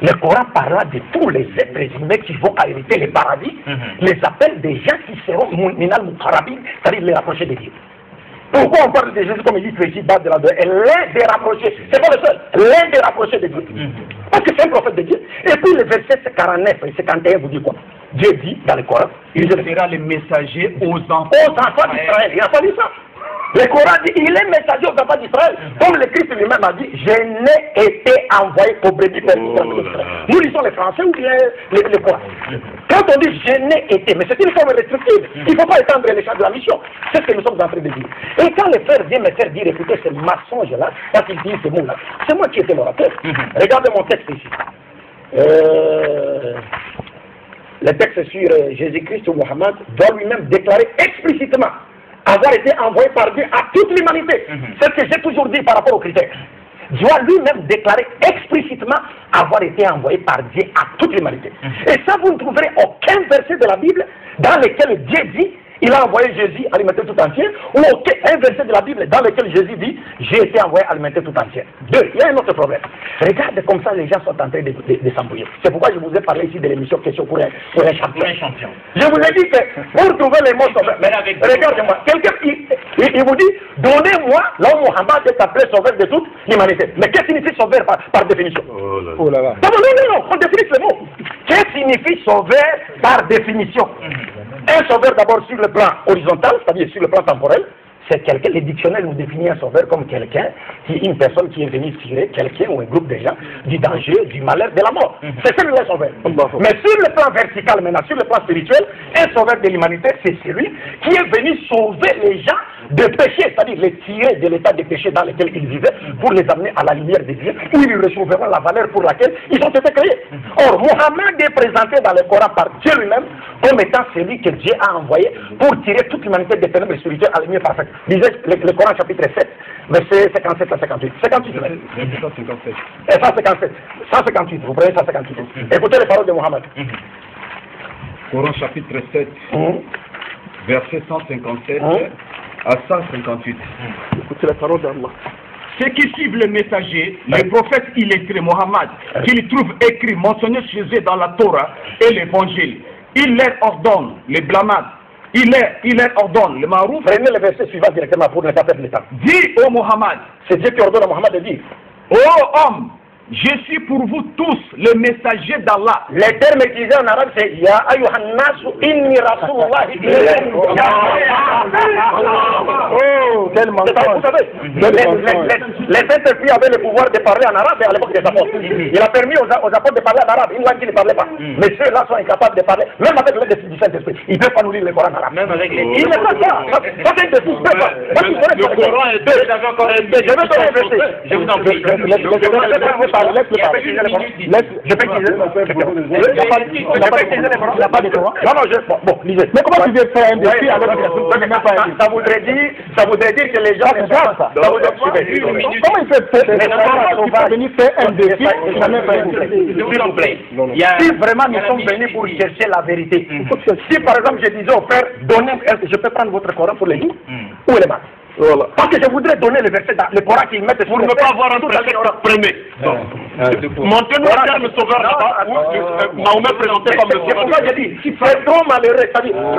Le Coran parla de tous les êtres humains qui vont hériter les paradis, les appelle des gens qui seront minal mukarabin, c'est-à-dire les rapprochés de Dieu. Pourquoi on parle de Jésus comme il dit ici-bas de l'au-delà? L'un des rapprochés, c'est pas le seul, l'un des rapprochés de Dieu. Parce que c'est un prophète de Dieu. Et puis le verset 49 et 51 vous dit quoi? Dieu dit dans le Coran, il sera le messager aux enfants d'Israël. Il n'a pas dit ça. Le Coran dit, il est messager aux enfants d'Israël. Comme le Christ lui-même a dit, je n'ai été envoyé qu'aux brebis perdues d'Israël. Nous lisons les Français ou les Coran. Quand on dit je n'ai été, mais c'est une forme restrictive. Il ne faut pas étendre les champs de la mission. C'est ce que nous sommes en train de dire. Et quand les frères viennent me faire dire, écoutez, ce mensonge-là, quand ils disent ces mots-là, c'est moi qui étais l'orateur. Regardez mon texte ici. Le texte sur Jésus-Christ ou Mohammed doit lui-même déclarer explicitement avoir été envoyé par Dieu à toute l'humanité. C'est ce que j'ai toujours dit par rapport aux critères. Doit lui-même déclarer explicitement avoir été envoyé par Dieu à toute l'humanité. Et ça, vous ne trouverez aucun verset de la Bible dans lequel Dieu dit il a envoyé Jésus alimenter tout entier, ou un verset de la Bible dans lequel Jésus dit j'ai été envoyé alimenter tout entier. Deux, il y a un autre problème. Regardez comme ça les gens sont en train de s'embrouiller. C'est pourquoi je vous ai parlé ici de l'émission Question pour un champion. Je vous ai dit que pour trouver les mots sauveurs, regardez-moi, quelqu'un il vous dit donnez-moi là où Mohammed est appelé sauveur de toute l'humanité. Mais qu'est-ce que signifie sauveur par définition? Oh là là. Non, on définit le mot. Qu'est-ce que signifie sauveur par définition? Un sauveur d'abord sur le plan horizontal, c'est-à-dire sur le plan temporel, c'est quelqu'un, les dictionnaires nous définissent un sauveur comme quelqu'un, une personne qui est venue tirer quelqu'un ou un groupe de gens du danger, du malheur, de la mort. C'est celui-là le sauveur. Mais sur le plan vertical maintenant, sur le plan spirituel, un sauveur de l'humanité, c'est celui qui est venu sauver les gens de péché, c'est-à-dire les tirer de l'état de péché dans lequel ils vivaient pour les amener à la lumière de Dieu, où ils retrouveront la valeur pour laquelle ils ont été créés. Or, Mohammed est présenté dans le Coran par Dieu lui-même comme étant celui que Dieu a envoyé pour tirer toute l'humanité des ténèbres spirituelles à la lumière parfaite. Lisez le Coran chapitre 7, versets 57 à 58. 58, 157. 157. 158, vous prenez 158. Écoutez les paroles de Mohammed. Coran chapitre 7, verset 157 à 158. Écoutez la parole d'Allah. Ceux qui suivent le messager, le prophète illettré Mohammed, qu'ils trouvent écrit, mentionné chez eux dans la Torah et l'évangile, il leur ordonne les blâmades, il leur ordonne le marouf. Prenez le verset suivant directement pour ne pas perdre le temps. Dis au Mohammed, c'est Dieu qui ordonne à Mohammed de dire, ô homme, je suis pour vous tous le messager d'Allah. Le terme utilisé en arabe c'est Ya ayyuhan nasu inni rasulullah ilaykum. Oh, quel mensonge. Vous savez, les saints avaient le pouvoir de parler en arabe à l'époque des apôtres. Il a permis aux apôtres de parler en arabe, une langue qui ne parlait pas. Mais ceux-là sont incapables de parler, même avec l'aide du Saint-Esprit. Ils ne peuvent pas nous lire le Coran en arabe. Même avec les ils ne peuvent pas. Le Coran est je vais donner un verset. Je vous en prie. Il n'a pas de Coran. Non, bon, lisez. Mais comment tu veux faire un défi avec ça voudrait dire que les gens regardent ça. Comment il peut venir faire un défi? S'il vous plaît. Si vraiment nous sommes venus pour chercher la vérité, si par exemple je disais au frère, je peux prendre votre Coran pour les lire? Où est le match? Voilà. Parce que je voudrais donner le verset dans le Coran qu'ils mettent pour ne pas avoir un précepte premier. Montrez-nous un terme sauveur là-bas où Mahomet présenté comme le sauveur. C'est pourquoi j'ai dit, c'est trop malheureux. C'est-à-dire, vous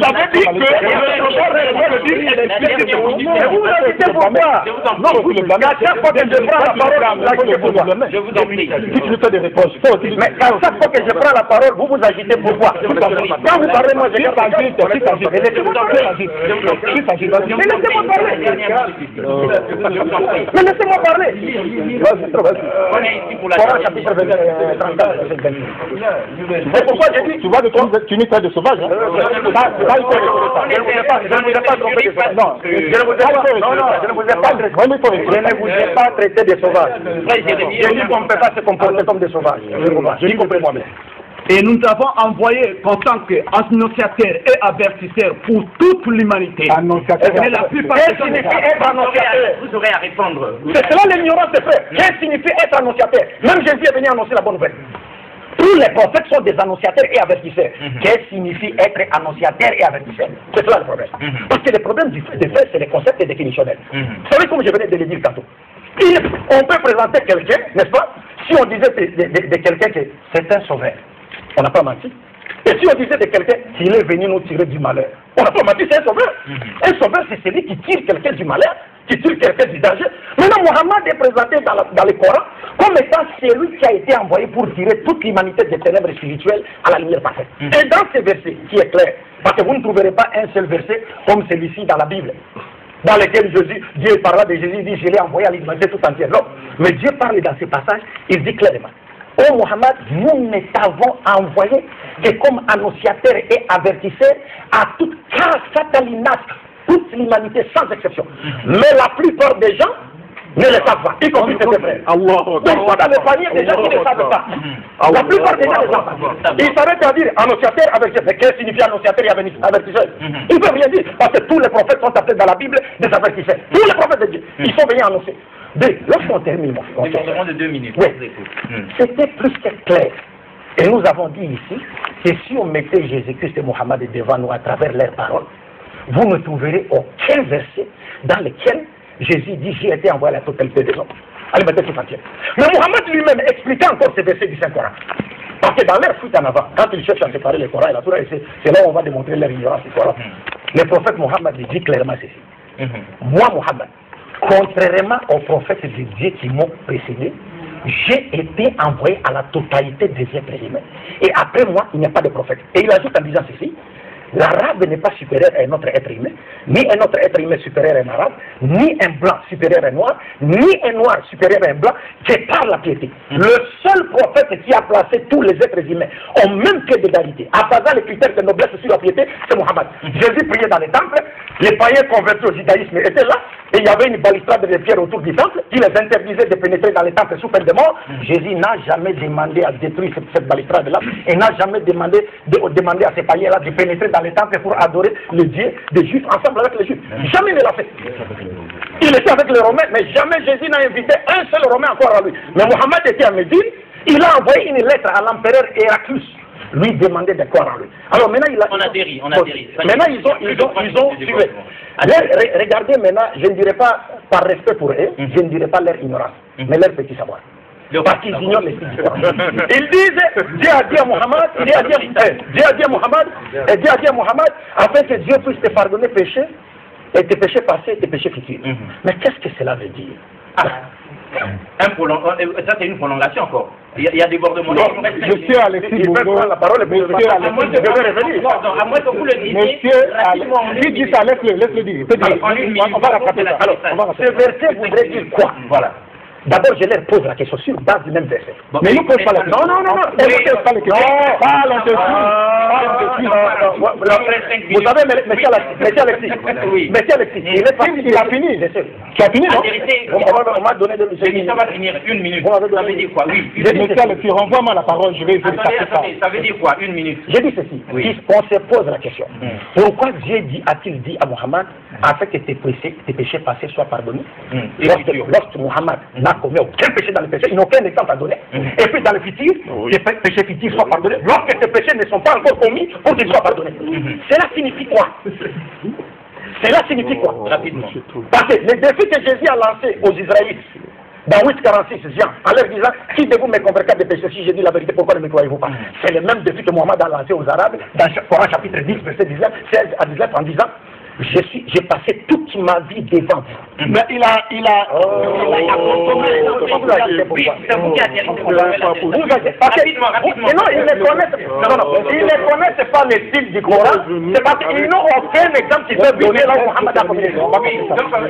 avez dit que le sauveur réellement le dit et l'explique. Vous avez dit pourquoi? Non, vous à chaque fois que je prends la parole, je vous en prie. Si tu veux faire des réponses, mais à chaque fois que je prends la parole, vous vous agitez pourquoi? Quand vous parlez, moi je garde. Mais laissez-moi parler. Mais laissez-moi parler. On est ici pour la chapitre 34. C'est pourquoi j'ai dit, tu vois, tu n'es pas de sauvage. Je ne vous ai pas trompé de sauvage. Non, je ne vous ai pas traité de sauvage. Je dis qu'on ne peut pas se comporter comme des sauvages. Je dis compris moi-même. Et nous avons envoyé en tant qu'annonciateur et avertisseur pour toute l'humanité. Mais la plupart qu'est-ce signifie être annonciateur? Vous aurez à répondre. C'est cela l'ignorance des frères. Qu'est-ce signifie être annonciateur? Même Jésus est venu annoncer la bonne nouvelle. Tous les prophètes sont des annonciateurs et avertisseurs. Qu'est-ce signifie être annonciateur et avertisseur? C'est cela le problème. Parce que le problème des frères, c'est les concepts définitionnels. Vous savez, comme je venais de le dire tantôt, on peut présenter quelqu'un, n'est-ce pas? Si on disait de quelqu'un que c'est un sauveur, on n'a pas menti. Et si on disait de quelqu'un qu'il est venu nous tirer du malheur, on n'a pas menti, c'est un sauveur. Un sauveur, c'est celui qui tire quelqu'un du malheur constitue quelqu'un du danger. Maintenant, Mohammed est présenté dans le Coran comme étant celui qui a été envoyé pour tirer toute l'humanité des ténèbres spirituelles à la lumière parfaite. Et dans ce verset, qui est clair, parce que vous ne trouverez pas un seul verset comme celui-ci dans la Bible, dans lequel Dieu parla de Jésus, il dit, je l'ai envoyé à l'humanité tout entière. Non, mais Dieu parle dans ces passages, il dit clairement, ô Mohammed, nous ne t'avons envoyé que comme annonciateur et avertisseur à toute l'humanité sans exception. Mais la plupart des gens ne le savent pas, y compris ses frères. Donc, dans les familles, des gens qui ne savent pas. La plupart des gens ne savent pas. Ils s'arrêtent à dire annonciateur, avertisseur. Mais qu'est-ce que signifie annonciateur et avertisseur? Ils ne peuvent rien dire, parce que tous les prophètes sont appelés dans la Bible des avertisseurs. Tous les prophètes de Dieu, ils sont venus annoncer. Lorsqu'on termine, de 2 minutes. Oui. C'était plus que clair. Et nous avons dit ici que si on mettait Jésus-Christ et Mohammed devant nous à travers leurs paroles, vous ne trouverez aucun verset dans lequel Jésus dit j'ai été envoyé à la totalité des hommes. Allez, mettez tout entier. Mais Mohammed lui-même expliquait encore ces versets du Saint-Coran. Parce que dans leur fuite en avant, quand ils cherchent à séparer le Coran et la Torah, c'est là où on va démontrer leur ignorance du Coran. Le prophète Mohammed dit clairement ceci. Moi, Mohammed, contrairement aux prophètes de Dieu qui m'ont précédé, j'ai été envoyé à la totalité des êtres humains. Et après moi, il n'y a pas de prophète. Et il ajoute en disant ceci, l'arabe n'est pas supérieur à un autre être humain, ni un autre être humain supérieur à un arabe, ni un blanc supérieur à un noir, ni un noir supérieur à un blanc, que par la piété. Le seul prophète qui a placé tous les êtres humains au même pied d'égalité, en basant les critères de noblesse sur la piété, c'est Mohammed. Jésus priait dans les temples, les païens convertis au judaïsme étaient là, et il y avait une balustrade de pierre autour du temple qui les interdisait de pénétrer dans les temples sous peine de mort. Jésus n'a jamais demandé à détruire cette balustrade-là, et n'a jamais demandé à ces païens-là de pénétrer dans les temples pour adorer le Dieu des Juifs ensemble avec les Juifs. Jamais il ne l'a fait. Il était avec les Romains, mais jamais Jésus n'a invité un seul Romain encore à lui. Mais Mohammed était à Médine, il a envoyé une lettre à l'empereur Héraclius, lui demander de croire en lui. Alors maintenant, on atterrit. Maintenant, ils ont suivi. Regardez maintenant, je ne dirais pas par respect pour eux, je ne dirais pas leur ignorance, mais leur petit savoir. Parce qu'ils ignorent les signes. Ils disent, Dieu a dit à Mohammed, Dieu a dit à Mohammed, afin que Dieu puisse te pardonner péché, et tes péchés passés et tes péchés futurs. Mais qu'est-ce que cela veut dire? Ça c'est une prolongation encore. Il y a des débordements. Monsieur Alexis Bongo, la parole est monsieur Alexis, à moins que vous le disiez. Monsieur, dis ça, laisse-le dire. On va rattraper ça. Alors, ce verset voudrait dire quoi? Voilà. D'abord, je leur pose la question sur base du même verset. Mais nous pose pas la question. Non. Ne pose pas la question. Parle dessus. Vous savez, monsieur Alexis, il a fini. Tu as fini, non? On m'a donné 2 minutes. Ça va finir 1 minute. Ça veut dire quoi? Oui. Monsieur Alexis, renvoie-moi la parole, je vais essayer de faire ça. Ça veut dire quoi? 1 minute. J'ai dit ceci. On se pose la question. Pourquoi Dieu a-t-il dit à Mohammed afin que tes péchés passés soient pardonnés? Lorsque Mohammed n'a commis aucun péché dans le péché, il n'a aucun exemple à donner. Et puis dans le futur, tes péchés futurs soient pardonnés. Lorsque tes péchés ne sont pas encore commis, pour qu'ils soient pardonnés. Cela signifie quoi? Cela signifie quoi? Rapidement. Parce que le défi que Jésus a lancé aux Israélites, dans 8,46 Jean, en leur disant, qui de vous me convaincra de péché si j'ai dit la vérité, pourquoi ne me croyez-vous pas? C'est le même défi que Mohammed a lancé aux Arabes, dans Coran chapitre 10, verset 19, 16 à 19, en disant, j'ai passé toute ma vie devant vous. Mais il a consommé. C'est vous qui avez rapidement. Non, ils ne connaissent pas le style du Coran. C'est parce qu'ils n'ont aucun exemple qui peut donner là où Mohammed a commis. Donc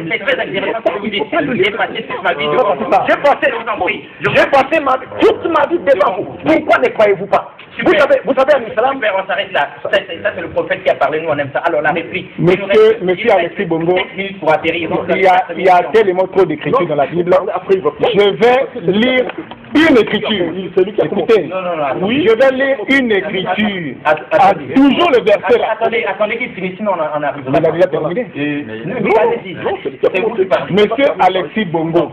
c'est très intéressant que vous disiez, j'ai passé toute ma vie devant vous. J'ai passé toute ma vie devant vous. Pourquoi ne croyez-vous pas? Vous savez en islam. On s'arrête là. Ça c'est le prophète qui a parlé, nous on aime ça. Alors la réplique. Monsieur Alexis Bongo, 5 minutes pour atterrir. Il y a tellement trop d'écriture dans la Bible. Je vais lire une écriture. Écoutez, je vais lire une écriture. Toujours le verset là. Attendez qu'il finisse, sinon on arrive. Il a déjà terminé. Monsieur Alexis Bongo.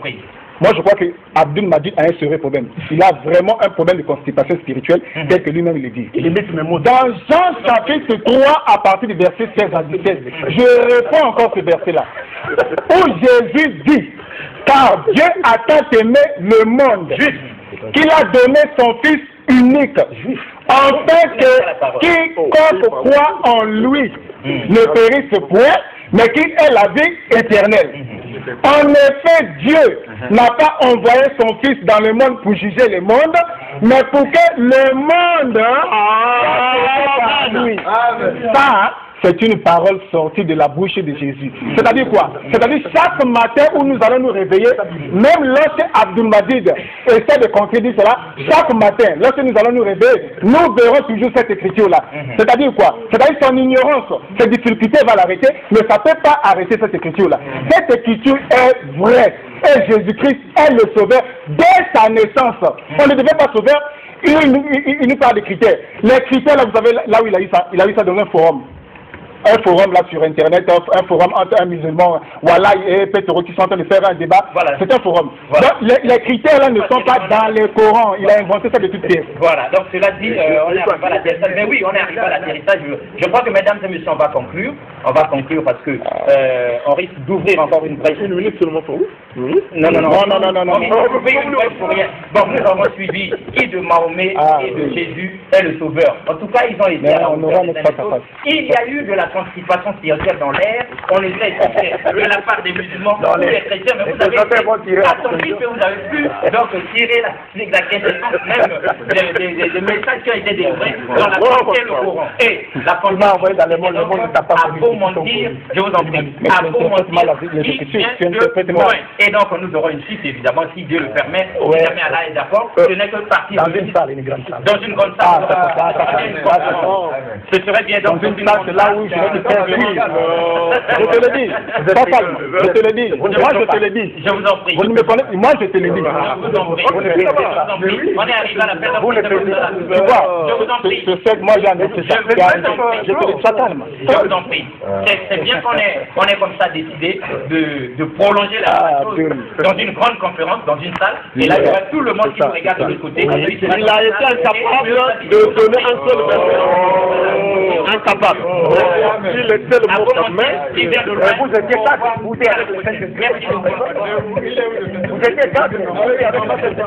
Moi, je crois que Abdul Majid a un sérieux problème. Il a vraiment un problème de constipation spirituelle, tel que lui-même le dit. Dans Jean chapitre 3, à partir du verset 16 à 17, je reprends encore ce verset-là, où Jésus dit, car Dieu a tant aimé le monde, qu'il a donné son Fils unique, afin que quiconque croit en lui ne périsse point, mais qu'il ait la vie éternelle. En effet, Dieu n'a pas envoyé son Fils dans le monde pour juger le monde, mais pour que le monde soit lui. Ça, c'est une parole sortie de la bouche de Jésus. C'est-à-dire quoi? C'est-à-dire chaque matin où nous allons nous réveiller, même lorsque Abdul Majid essaie de contredire cela, chaque matin, lorsque nous allons nous réveiller, nous verrons toujours cette écriture-là. C'est-à-dire quoi? C'est-à-dire son ignorance, ses difficultés va l'arrêter, mais ça ne peut pas arrêter cette écriture-là. Cette écriture est vraie. Et Jésus-Christ est le sauveur dès sa naissance. On ne devait pas sauver. Il nous parle des critères. Les critères, là, vous savez, là où il a eu ça dans un forum. Un forum là sur internet, un forum entre un musulman, voilà, et Petro qui sont en train de faire un débat. Voilà. C'est un forum. Voilà. Donc les critères là ne sont pas dans le Coran. Il a inventé ça de toutes pièces. Voilà, donc cela dit, on est arrivé à l'atterrissage. Mais oui, on est arrivé à l'atterrissage. Je crois que mesdames et messieurs, on va conclure. On va conclure parce que on risque d'ouvrir encore une brèche. Une minute seulement pour vous? Non. On ouvrir une brèche pour rien. Bon, nous avons suivi qui de Mahomet et de Jésus est le sauveur. En tout cas, ils ont été à la hauteur des choses. Il y a eu de la constipation spirituelle dans l'air, on les a écoutés de la part des musulmans ou des chrétiens, mais vous avez attendu que vous avez pu donc tirer la quintessence même des messages qui ont été délivrés dans la Coran. Et la constipation a beau mentir, je vous en prie, a beau mentir, il vient de loin. Et donc nous aurons une suite évidemment, si Dieu le permet, si jamais Allah est d'accord, ce n'est que partie dans une salle, une grande salle. Dans une grande salle. Ce serait bien donc une salle, c'est là où je je te le dis, je te le dis, moi je te le dis. Je vous en prie. Vous ne me connaissez, moi je te le dis. Je vous en prie. On est arrivé à la fin. Vous le tu vois, je vous en prie. Je sais que moi j'ai un autre je te le dis ça calme. Je vous en prie. C'est bien qu'on ait comme ça décidé de prolonger la chose dans une grande conférence, dans une salle. Et là, il y aura tout le monde qui nous regarde de l'autre côté. Il a été incapable de donner un seul verset. Incapable. Il était le mot vous étiez quatre, vous étiez avec le Saint-Esprit. Vous étiez quatre, vous étiez avec le Saint-Esprit.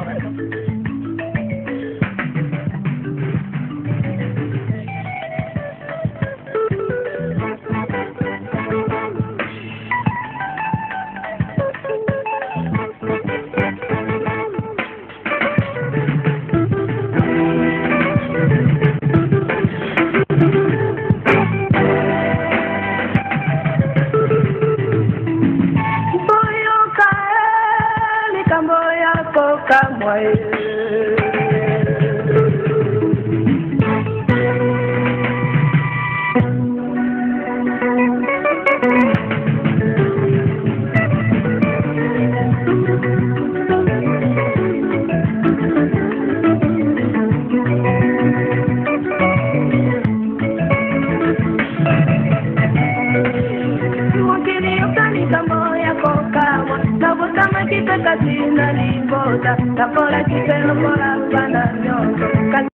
Kasi na libota, tapora kipelo por la banda nyongo.